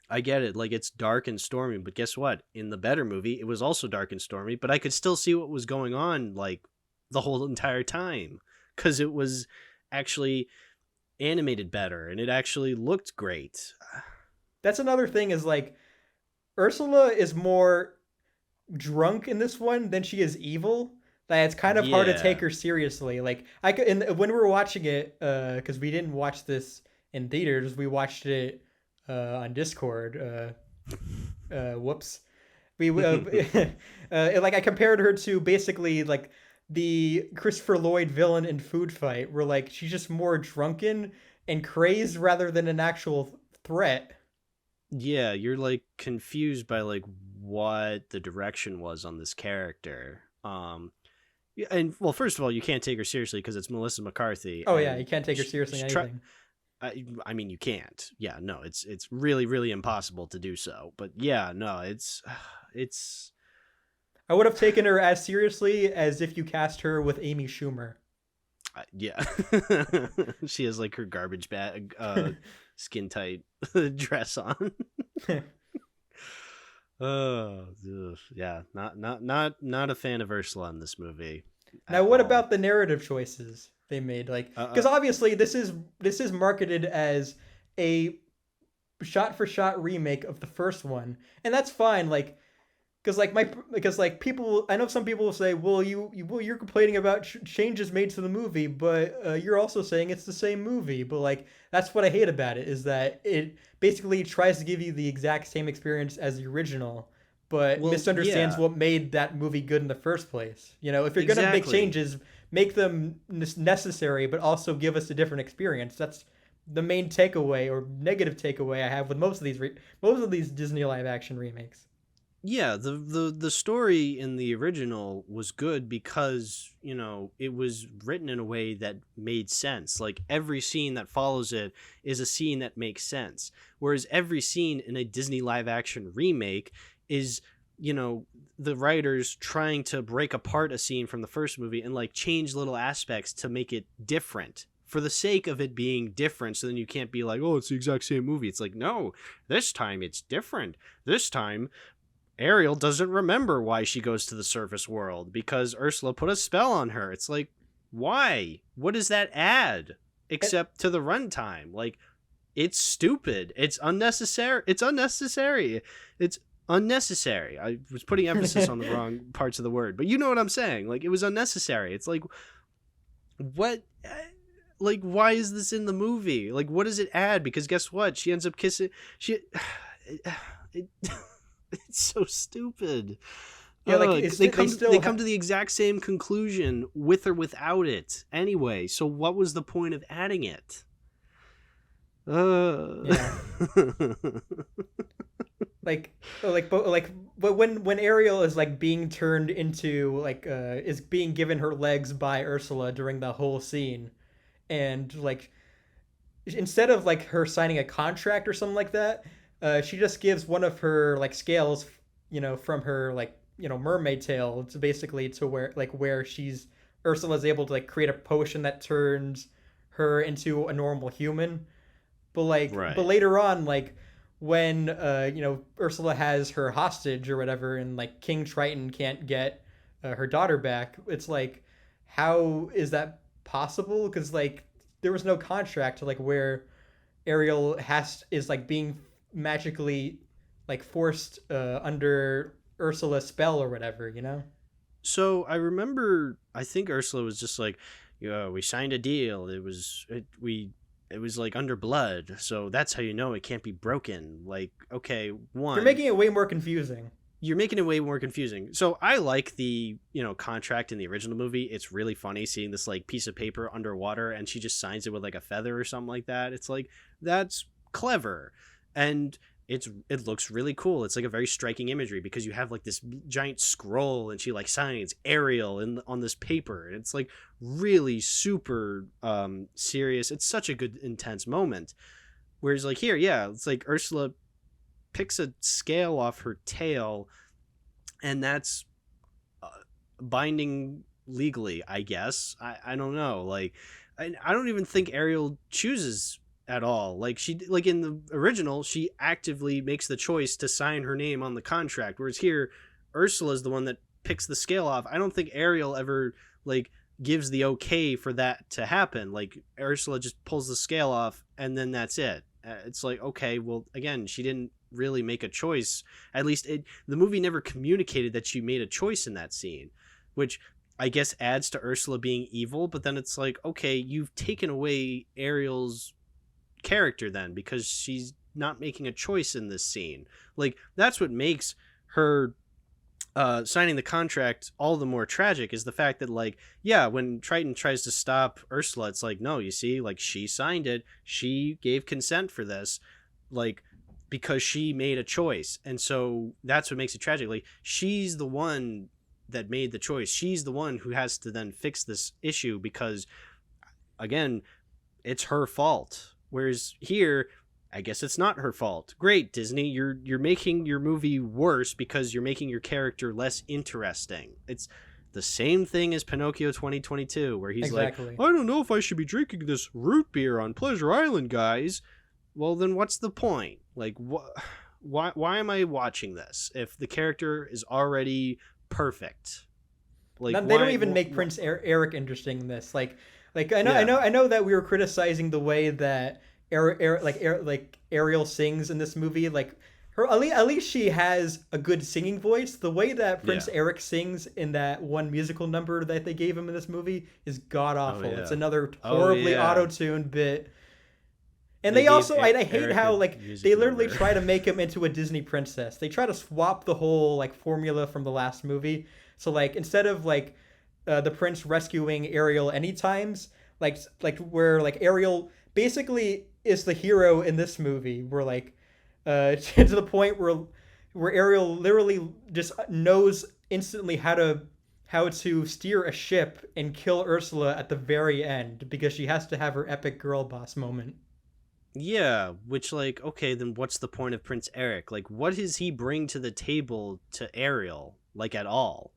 I get it. Like it's dark and stormy, but guess what? In the better movie, it was also dark and stormy, but I could still see what was going on like the whole entire time because it was actually animated better and it actually looked great. That's another thing is like Ursula is more drunk in this one than she is evil. That it's kind of hard to take Yeah. her seriously. Like I could, when we were watching it, because we didn't watch this in theaters, we watched it on Discord. Whoops. We like I compared her to basically like the Christopher Lloyd villain in Food Fight, where like she's just more drunken and crazed rather than an actual threat. Yeah, you're like confused by like what the direction was on this character. Yeah, and well, first of all, you can't take her seriously because it's Melissa McCarthy, Oh yeah, you and can't take her seriously in anything. I mean, you can't. Yeah, no, it's really really impossible to do so. But yeah, no, it's I would have taken her as seriously as if you cast her with Amy Schumer. yeah. She has like her garbage bag, skin tight dress on. Oh, ugh, yeah, not a fan of Ursula in this movie Now, at what all. about the narrative choices they made? Like, Uh, because uh obviously this is marketed as a shot for shot remake of the first one, and that's fine. Like, because like people, I know some people will say, well, you're complaining about changes made to the movie, but you're also saying it's the same movie. But like, that's what I hate about it is that it basically tries to give you the exact same experience as the original, but well, misunderstands yeah, what made that movie good in the first place. You know, if you're gonna make exactly. changes, make them necessary, but also give us a different experience. That's the main takeaway or negative takeaway I have with most of these Disney live action remakes. Yeah, the story in the original was good because, it was written in a way that made sense. Like every scene that follows it is a scene that makes sense. Whereas every scene in a Disney live action remake is, the writers trying to break apart a scene from the first movie and like change little aspects to make it different for the sake of it being different. So then you can't be like, oh, it's the exact same movie. It's like, no, this time it's different. This time Ariel doesn't remember why she goes to the surface world because Ursula put a spell on her. It's like, why? What does that add And, except to the runtime? Like, it's stupid. It's unnecessary. It's unnecessary. It's unnecessary. I was putting emphasis on the wrong parts of the word, but you know what I'm saying. Like, it was unnecessary. It's like, what? Like, why is this in the movie? Like, what does it add? Because guess what? She ends up kissing. She. It, it's so stupid. yeah, like They they they still come to the exact same conclusion with or without it anyway. So what was the point of adding it? Uh. yeah. But when Ariel is like being turned into like is being given her legs by Ursula during the whole scene, and like instead of like her signing a contract or something like that, she just gives one of her like scales, from her like mermaid tail to basically to where she's Ursula's able to like create a potion that turns her into a normal human. But Right. later on, like when Ursula has her hostage or whatever, and like King Triton can't get her daughter back, it's like, how is that possible? Because like there was no contract to like where Ariel has is like being magically like forced under Ursula's spell or whatever, you know? So I remember. I think Ursula was just like, yeah, we signed a deal. It was like under blood. So that's how you know it can't be broken. Like, okay, You're one, making it way more confusing. you're making it way more confusing. So I like the, contract in the original movie. It's really funny seeing this like piece of paper underwater and she just signs it with like a feather or something like that. It's like that's clever. And it looks really cool. It's like a very striking imagery because you have like this giant scroll and she like signs Ariel on this paper and it's like really super serious. It's such a good intense moment. Whereas like here, yeah, it's like Ursula picks a scale off her tail, and that's uh, binding legally, I guess. I don't know. Like, I don't even think Ariel chooses at all. Like like in the original, she actively makes the choice to sign her name on the contract, whereas here, Ursula is the one that picks the scale off. I don't think Ariel ever like gives the okay for that to happen. Like Ursula just pulls the scale off, and then that's it. It's like, okay, well, again, she didn't really make a choice. At least the movie never communicated that she made a choice in that scene, which I guess adds to Ursula being evil. But then it's like, okay, you've taken away Ariel's character then because she's not making a choice in this scene. Like that's what makes her signing the contract all the more tragic is the fact that like, yeah, when Triton tries to stop Ursula, it's like, no, you see, like she signed it, she gave consent for this, like because she made a choice. And so that's what makes it tragic. Like she's the one that made the choice, she's the one who has to then fix this issue because again, it's her fault. Whereas here, I guess it's not her fault. Great, Disney, you're making your movie worse because you're making your character less interesting. It's the same thing as Pinocchio 2022, where he's like, Exactly. I don't know if I should be drinking this root beer on Pleasure Island, guys. Well, then what's the point? Like, why am I watching this if the character is already perfect? Like, They don't why? even make Prince Eric interesting in this. Like I know that we were criticizing the way that Ariel sings in this movie. Like her, at least she has a good singing voice. The way that Yeah. Prince Eric sings in that one musical number that they gave him in this movie is god Oh awful. It's yeah. another Oh horribly yeah. auto-tuned bit. And They they gave also, I hate Eric how a like music they literally number. try to make him into a Disney princess. They try to swap the whole like formula from the last movie. So like instead of like the prince rescuing Ariel any times, where like Ariel basically is the hero in this movie, where like to the point where Ariel literally just knows instantly how to steer a ship and kill Ursula at the very end because she has to have her epic girl boss moment. Yeah, which like, okay, then what's the point of Prince Eric? Like, what does he bring to the table to Ariel, like at all?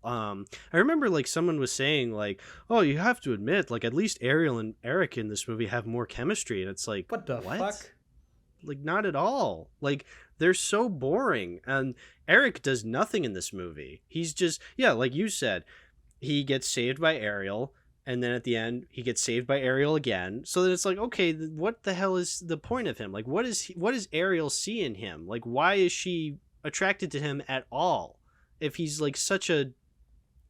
I remember like someone was saying like, oh, you have to admit, like at least Ariel and Eric in this movie have more chemistry, and it's like, What the what? fuck? Like not at all. Like they're so boring, and Eric does nothing in this movie. He's just, yeah, like you said, he gets saved by Ariel, and then at the end he gets saved by Ariel again. So then it's like, okay, what the hell is the point of him? Like what does Ariel see in him? Like why is she attracted to him at all? If he's like such a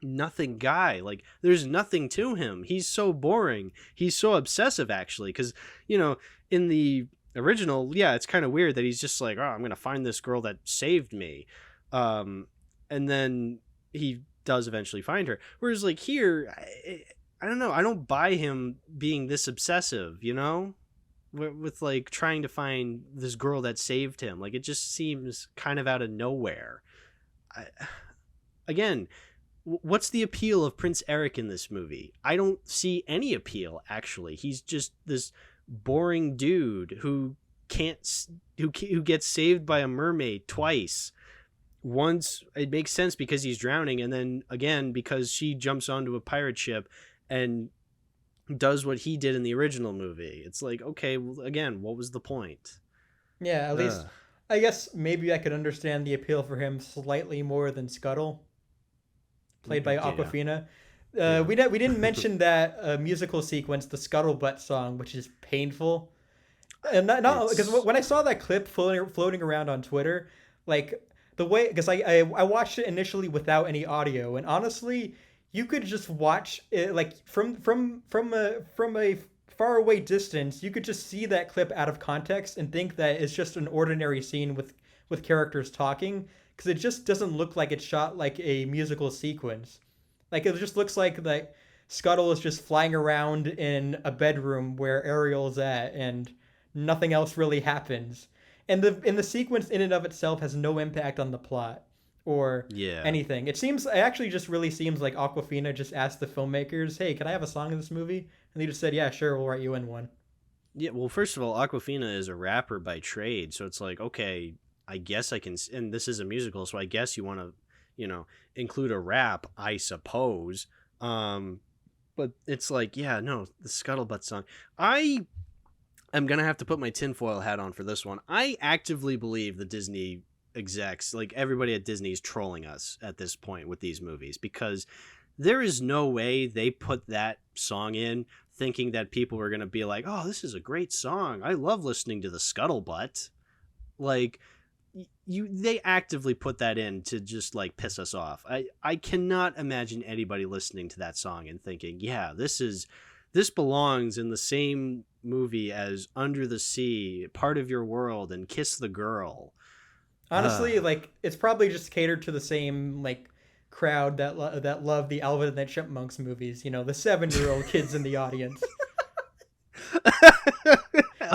nothing guy, like there's nothing to him. He's so boring. He's so obsessive actually, cuz in the original, yeah, it's kind of weird that he's just like, oh, I'm going to find this girl that saved me. And then he does eventually find her. Whereas like here, I don't know, I don't buy him being this obsessive, with like trying to find this girl that saved him. Like it just seems kind of out of nowhere. I, again, what's the appeal of Prince Eric in this movie? I don't see any appeal actually. He's just this boring dude who can't who gets saved by a mermaid twice. Once it makes sense because he's drowning, and then again because she jumps onto a pirate ship and does what he did in the original movie. It's like, okay, well, again, what was the point? Yeah, at least Ugh. I guess maybe I could understand the appeal for him slightly more than Scuttle, played by Yeah, Aquafina. yeah. We didn't mention that musical sequence, the Scuttlebutt song, which is painful. And not because It's when I saw that clip floating around on Twitter, like the way because I watched it initially without any audio, and honestly, you could just watch it like from a far away distance. You could just see that clip out of context and think that it's just an ordinary scene with characters talking because it just doesn't look like it's shot like a musical sequence. Like it just looks like Scuttle is just flying around in a bedroom where Ariel's at, and nothing else really happens. And the sequence in and of itself has no impact on the plot or yeah. anything. It actually just really seems like Aquafina just asked the filmmakers, "Hey, can I have a song in this movie?" And they just said, "Yeah, sure, we'll write you in one." Yeah, well, first of all, Aquafina is a rapper by trade, so it's like, okay, I guess I can, and this is a musical, so I guess you want to, include a rap, I suppose. Um, but it's like, yeah, no, the Scuttlebutt song. I am gonna have to put my tinfoil hat on for this one. I actively believe the Disney execs, like everybody at Disney, is trolling us at this point with these movies because there is no way they put that song in thinking that people were going to be like, oh, this is a great song. I love listening to the Scuttlebutt. Like, they actively put that in to just like piss us off. I cannot imagine anybody listening to that song and thinking, yeah, this belongs in the same movie as Under the Sea, Part of Your World, and Kiss the Girl. Honestly, like it's probably just catered to the same like crowd that love the Alvin and the Chipmunks movies. You know, the 7-year-old kids in the audience.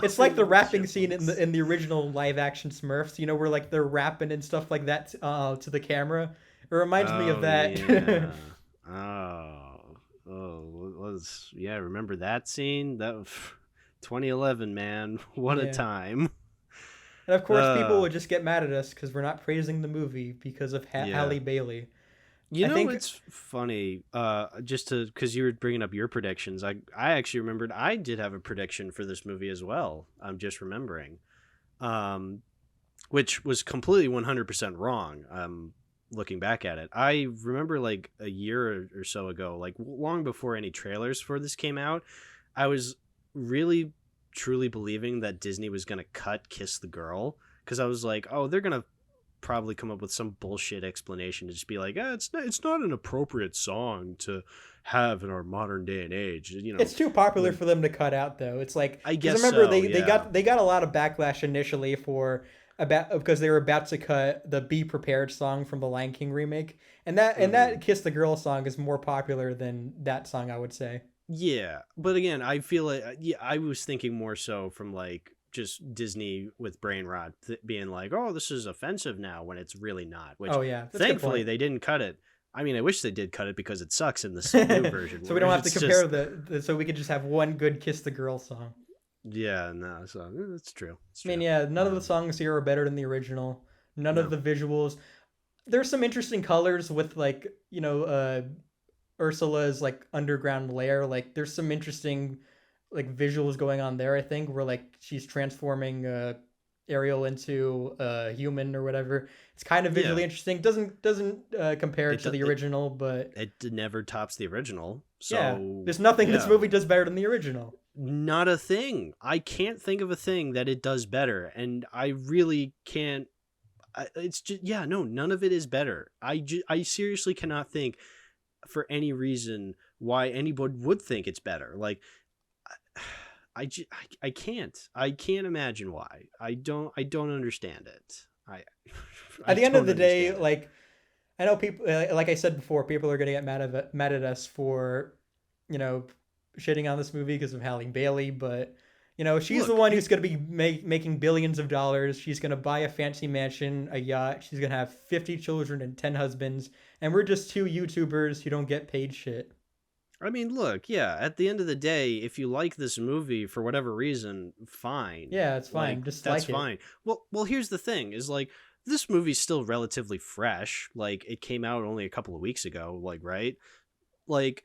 It's like the rapping scene in the original live action Smurfs. You know, where like they're rapping and stuff like that to the camera. It reminds me of Oh that. yeah. Oh, yeah. Remember that scene? That 2011, man. What a Yeah. time. And of course, people Uh, would just get mad at us because we're not praising the movie because of yeah. Halle Bailey. You I know, think it's funny. Just to because you were bringing up your predictions, I actually remembered I did have a prediction for this movie as well. I'm just remembering, um, which was completely 100% wrong. Looking back at it, I remember like a year or so ago, like long before any trailers for this came out, I was really truly believing that Disney was gonna cut "Kiss the Girl" because I was like, oh, they're gonna probably come up with some bullshit explanation to just be like, it's not an appropriate song to have in our modern day and age. You know, it's too popular when for them to cut out, though. It's like I because guess remember so, they yeah. got a lot of backlash initially for about because they were about to cut the "Be Prepared" song from the Lion King remake, and Hmm. that "Kiss the Girl" song is more popular than that song, I would say. Yeah, but again, I feel like yeah, I was thinking more so from like just Disney with brain rot being like, oh, this is offensive now when it's really not. Which Oh yeah, that's a good thankfully point. they didn't cut it. I mean, I wish they did cut it because it sucks in this new version So we where don't have to it's compare just so we could just have one good "Kiss the Girl" song. yeah, no, so it's true, it's I mean, true. yeah, none of the Um, songs here are better than the original. None of no, the visuals. There's some interesting colors with like Ursula's like underground lair. Like there's some interesting like visuals going on there. I think where like she's transforming Ariel into a human or whatever. It's kind of visually yeah, interesting. Doesn't compare it to the it original, but it never tops the original. yeah, So there's nothing this yeah, movie does better than the original. not a thing. I can't think of a thing that it does better, and I really can't. It's just yeah, no, none of it is better. I seriously cannot think for any reason why anybody would think it's better. Like I can't imagine why. I don't understand it. I At I the end of don't the day, understand it. like I know people, like I said before, people are gonna get mad at us for, you know, shitting on this movie because of Halle Bailey, but she's the Look, one who's gonna be making billions of dollars. She's gonna buy a fancy mansion, a yacht. She's gonna have 50 children and 10 husbands, and we're just two YouTubers who don't get paid shit. I mean, look, yeah, at the end of the day, if you like this movie for whatever reason, fine. Yeah, it's fine. Like Just that's like it. fine. Well, here's the thing is like this movie's still relatively fresh. Like it came out only a couple of weeks ago, like right? Like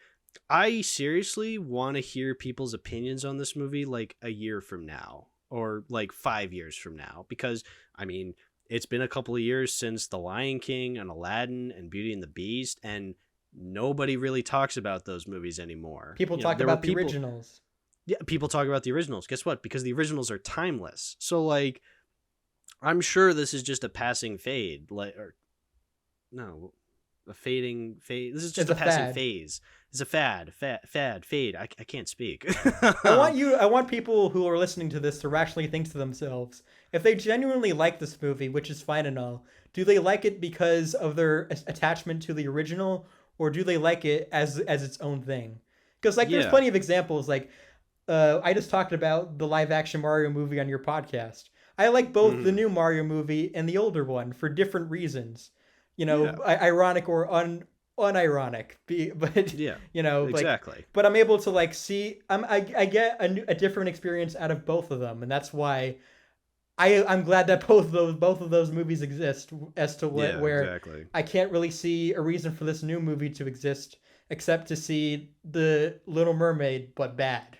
I seriously want to hear people's opinions on this movie like a year from now or like 5 years from now because I mean, it's been a couple of years since The Lion King and Aladdin and Beauty and the Beast and nobody really talks about those movies anymore. People You know, talk there were about the people originals. yeah, people talk about the originals. Guess what? Because the originals are timeless. So like I'm sure this is just a passing fade like or no, a fading fade. This is just It's a a passing fad. phase. It's a fad, fade. I can't speak. I want people who are listening to this to rationally think to themselves, if they genuinely like this movie, which is fine and all, do they like it because of their attachment to the original, or do they like it as its own thing? Because like there's Yeah. plenty of examples. Like I just talked about the live action Mario movie on your podcast. I like both the Hmm. new Mario movie and the older one for different reasons. Yeah. Ironic or unironic. But Yeah. like, Exactly. but I'm able to like see. I get a different experience out of both of them, and that's why I'm glad that both of those movies exist. As to what Yeah. where Exactly. I can't really see a reason for this new movie to exist except to see the Little Mermaid, but bad.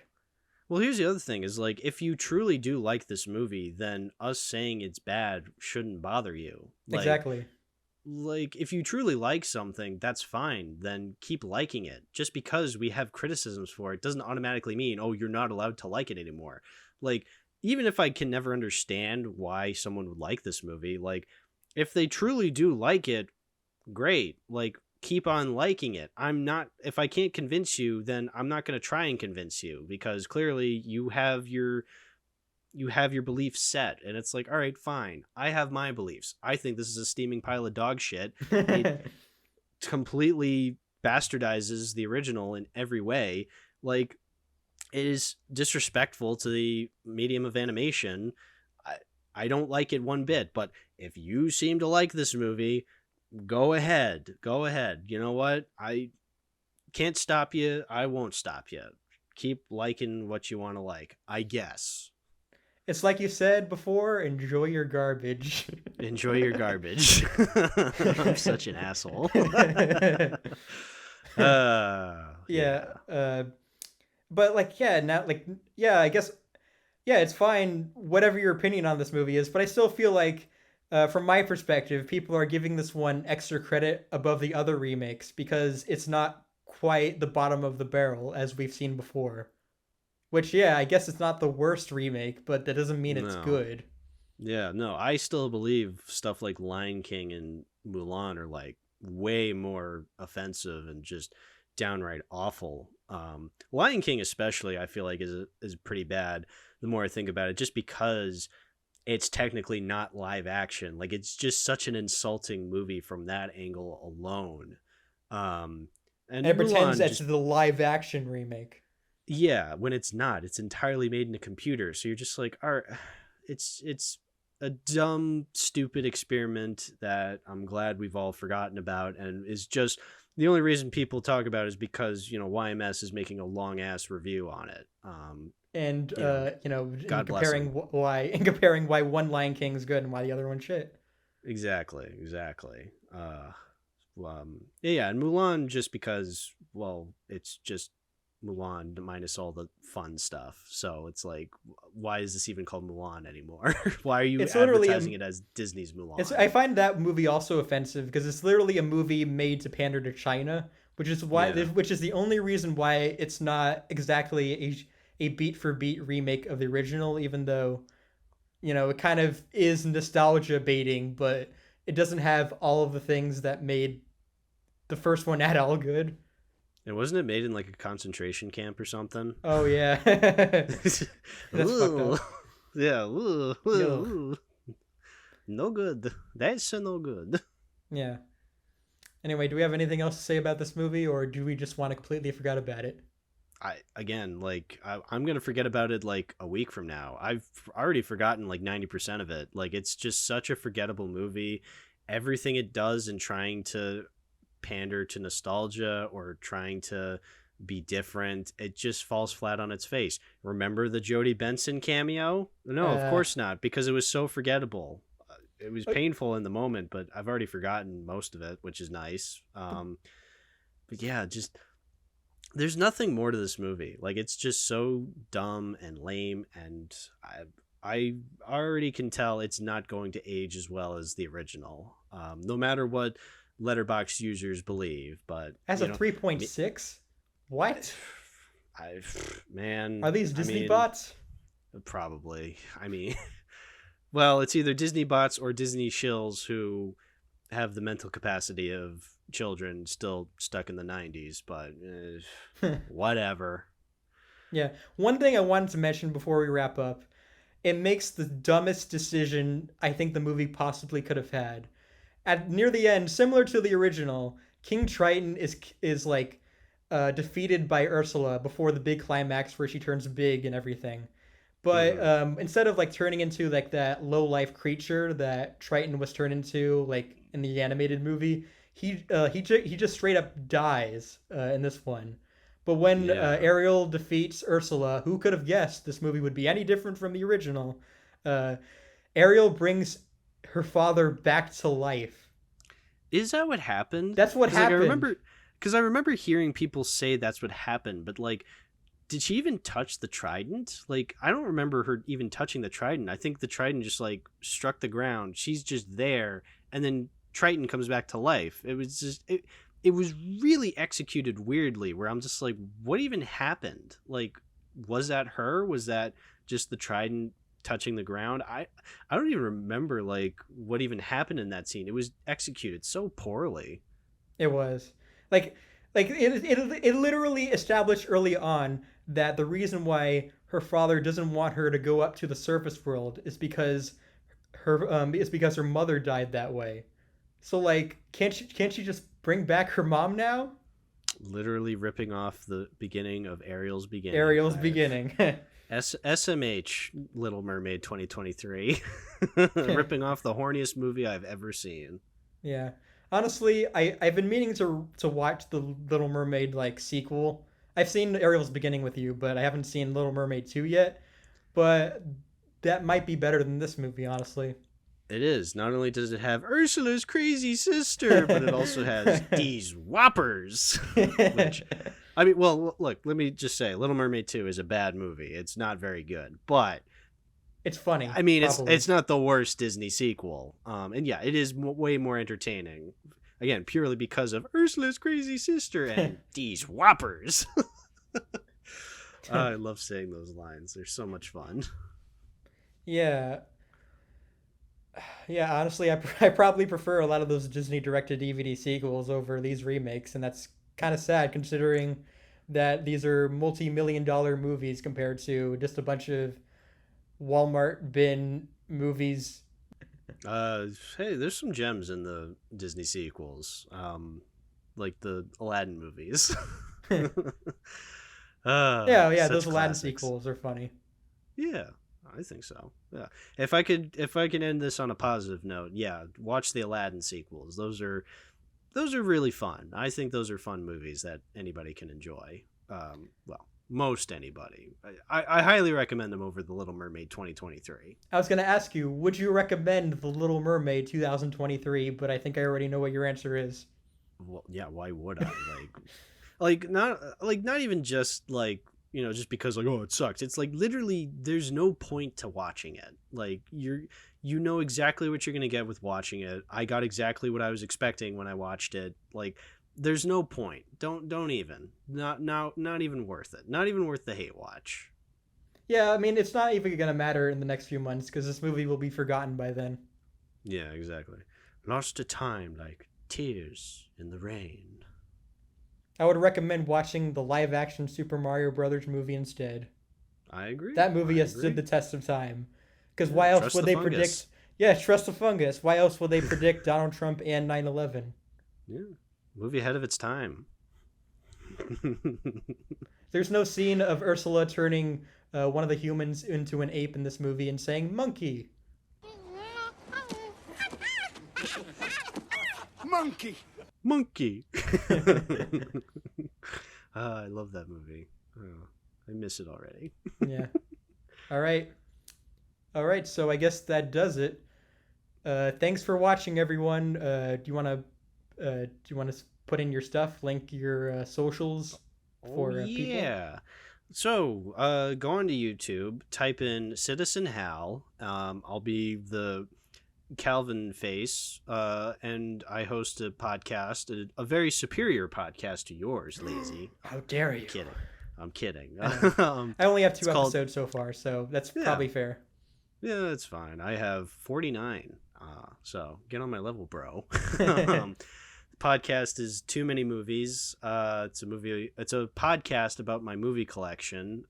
Well, here's the other thing: is like if you truly do like this movie, then us saying it's bad shouldn't bother you. Exactly. Like if you truly like something, that's fine. Then keep liking it. Just because we have criticisms for it doesn't automatically mean oh you're not allowed to like it anymore. Like even if I can never understand why someone would like this movie, like if they truly do like it, great. Like keep on liking it. I'm not if I can't convince you, then I'm not going to try and convince you because clearly you have your beliefs set and it's like all right fine I have my beliefs I think this is a steaming pile of dog shit it completely bastardizes the original in every way like it is disrespectful to the medium of animation i, I don't like it one bit but if you seem to like this movie go ahead you know what I can't stop you I won't stop you keep liking what you want to like, I guess. It's like you said before, enjoy your garbage. Enjoy your garbage. I'm such an asshole. Yeah, Yeah. but like, yeah, now, like, yeah, I guess, yeah, it's fine, whatever your opinion on this movie is, but I still feel like, from my perspective, people are giving this one extra credit above the other remakes because it's not quite the bottom of the barrel as we've seen before. Which, yeah, I guess it's not the worst remake, but that doesn't mean it's No. good. Yeah, no, I still believe stuff like Lion King and Mulan are like way more offensive and just downright awful. Lion King especially I feel like is pretty bad the more I think about it, just because it's technically not live action. Like it's just such an insulting movie from that angle alone. Um And it and pretends Mulan that's just, the live action remake. yeah, when it's not, it's entirely made in a computer. So you're just like, all right, it's a dumb, stupid experiment that I'm glad we've all forgotten about, and is just the only reason people talk about it is because YMS is making a long ass review on it. And in God bless comparing them. why one Lion King's good and why the other one's shit. Exactly, exactly. Yeah, and Mulan just because, well, it's just Mulan minus all the fun stuff. So it's like, why is this even called Mulan anymore? Why are you It's literally advertising it as Disney's it's Mulan? I find that movie also offensive because it's literally a movie made to pander to China, Yeah, which is the only reason why it's not exactly a beat for beat remake of the original, even though it kind of is nostalgia baiting, but it doesn't have all of the things that made the first one at all good. and wasn't it made in like a concentration camp or something? Oh yeah, that's fucked Ooh, up. yeah, ooh, ooh, Yo, ooh. No good. That's no good. yeah. Anyway, do we have anything else to say about this movie, or do we just want to completely forget about it? I again, like I'm gonna forget about it like a week from now. I've already forgotten like 90% of it. Like it's just such a forgettable movie. Everything it does in trying to pander to nostalgia or trying to be different, it just falls flat on its face. Remember the Jodie Benson cameo? No, of Uh, course not, because it was so forgettable. It was uh, painful in the moment, but I've already forgotten most of it, which is nice. But yeah, just there's nothing more to this movie. Like it's just so dumb and lame, and I already can tell it's not going to age as well as the original. No matter what letterbox users believe, but as a me, 3.6, what I man, are these I Disney mean, bots? probably. I mean, well, it's either Disney bots or Disney shills who have the mental capacity of children still stuck in the 90s, but whatever. Yeah. One thing I wanted to mention before we wrap up, it makes the dumbest decision I think the movie possibly could have had. At near the end, similar to the original, King Triton is like defeated by Ursula before the big climax where she turns big and everything. But Hmm. instead of like turning into like that low life creature that Triton was turned into like in the animated movie, he just straight up dies in this one. But when Yeah. Ariel defeats Ursula, who could have guessed this movie would be any different from the original? Uh, Ariel brings her father back to life. Is that what happened? That's what Because like happened. I remember hearing people say that's what happened, but like, did she even touch the trident? Like, I don't remember her even touching the trident. I think the trident just like struck the ground. She's just there, and then Triton comes back to life. It was just it was really executed weirdly. Where I'm just like, what even happened? Like, was that her? Was that just the trident touching the ground? I don't even remember like what even happened in that scene. It was executed so poorly. It was like it literally established early on that the reason why her father doesn't want her to go up to the surface world is because her mother died that way. So like can't she just bring back her mom now? Literally ripping off the beginning of Ariel's beginning. Ariel's I've beginning. SMH Little Mermaid 2023, ripping off the horniest movie I've ever seen. Yeah. Honestly, I've been meaning to watch the Little Mermaid like sequel. I've seen Ariel's Beginning with you, but I haven't seen Little Mermaid 2 yet. But that might be better than this movie, honestly. It is. Not only does it have Ursula's crazy sister, but it also has these whoppers. Which, I mean, well, look, let me just say, Little Mermaid 2 is a bad movie. It's not very good, but It's funny. I mean, probably. it's not the worst Disney sequel. And yeah, it is way more entertaining. Again, purely because of Ursula's crazy sister and these whoppers. I love saying those lines. They're so much fun. Yeah. Yeah, honestly, I probably prefer a lot of those Disney directed DVD sequels over these remakes, and that's kind of sad considering that these are multi-million dollar movies compared to just a bunch of Walmart bin movies. Hey, there's some gems in the Disney sequels, like the Aladdin movies. Yeah, Such those Aladdin classics. sequels are funny. Yeah, I think so. Yeah, if I can end this on a positive note, yeah, watch the Aladdin sequels. Those are really fun. I think those are fun movies that anybody can enjoy. Well, most anybody. I highly recommend them over The Little Mermaid 2023. I was going to ask you, would you recommend The Little Mermaid 2023? But I think I already know what your answer is. Well, yeah, why would I? Not even just like, just because like, oh, it sucks. It's like literally there's no point to watching it. Like you know exactly what you're going to get with watching it. I got exactly what I was expecting when I watched it. Like there's no point. Don't even. Not even worth it. Not even worth the hate watch. Yeah, I mean, it's not even going to matter in the next few months because this movie will be forgotten by then. Yeah, exactly. Lost to time like tears in the rain. I would recommend watching the live action Super Mario Brothers movie instead. I agree. That movie I has agree. stood the test of time. Because Yeah, why else trust would the they fungus. predict? Yeah, trust the fungus. Why else would they predict Donald Trump and 9/11? Yeah, movie ahead of its time. There's no scene of Ursula turning one of the humans into an ape in this movie and saying "monkey." Monkey. Monkey. I love that movie. Oh, I miss it already. Yeah. All right. All right. So I guess that does it. Thanks for watching, everyone. Do you want to put in your stuff? Link your socials for people. Yeah. So, go on to YouTube, type in Citizen Hal. I'll be the Calvin face, and I host a podcast, a very superior podcast to yours, Lazy. How dare you? I'm kidding. I only have two It's called- episodes so far, so that's Yeah. probably fair. Yeah, it's fine. I have 49. So get on my level, bro. The podcast is Too Many Movies. It's a podcast about my movie collection.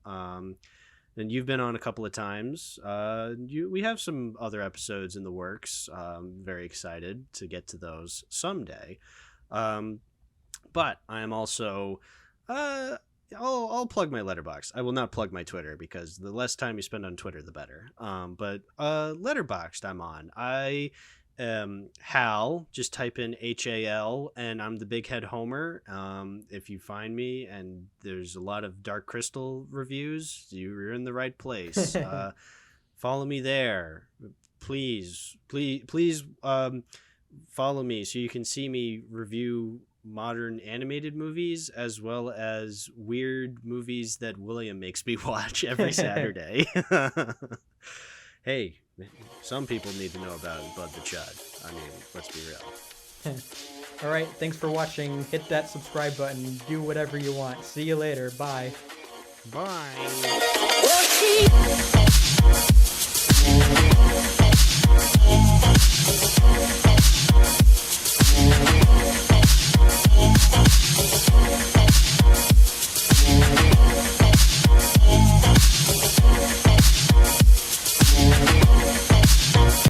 And you've been on a couple of times. We have some other episodes in the works. Very excited to get to those someday. But I am also I'll plug my Letterboxd. I will not plug my Twitter because the less time you spend on Twitter, the better. But Letterboxd, I'm on. I am Hal. Just type in HAL, and I'm the Big Head Homer. If you find me, and there's a lot of Dark Crystal reviews, you're in the right place. Follow me there, please. Follow me so you can see me review modern animated movies as well as weird movies that William makes me watch every Saturday. Hey, some people need to know about Bud the Chud. I mean, let's be real. All right, thanks for watching. Hit that subscribe button. Do whatever you want. See you later. Bye. Bye.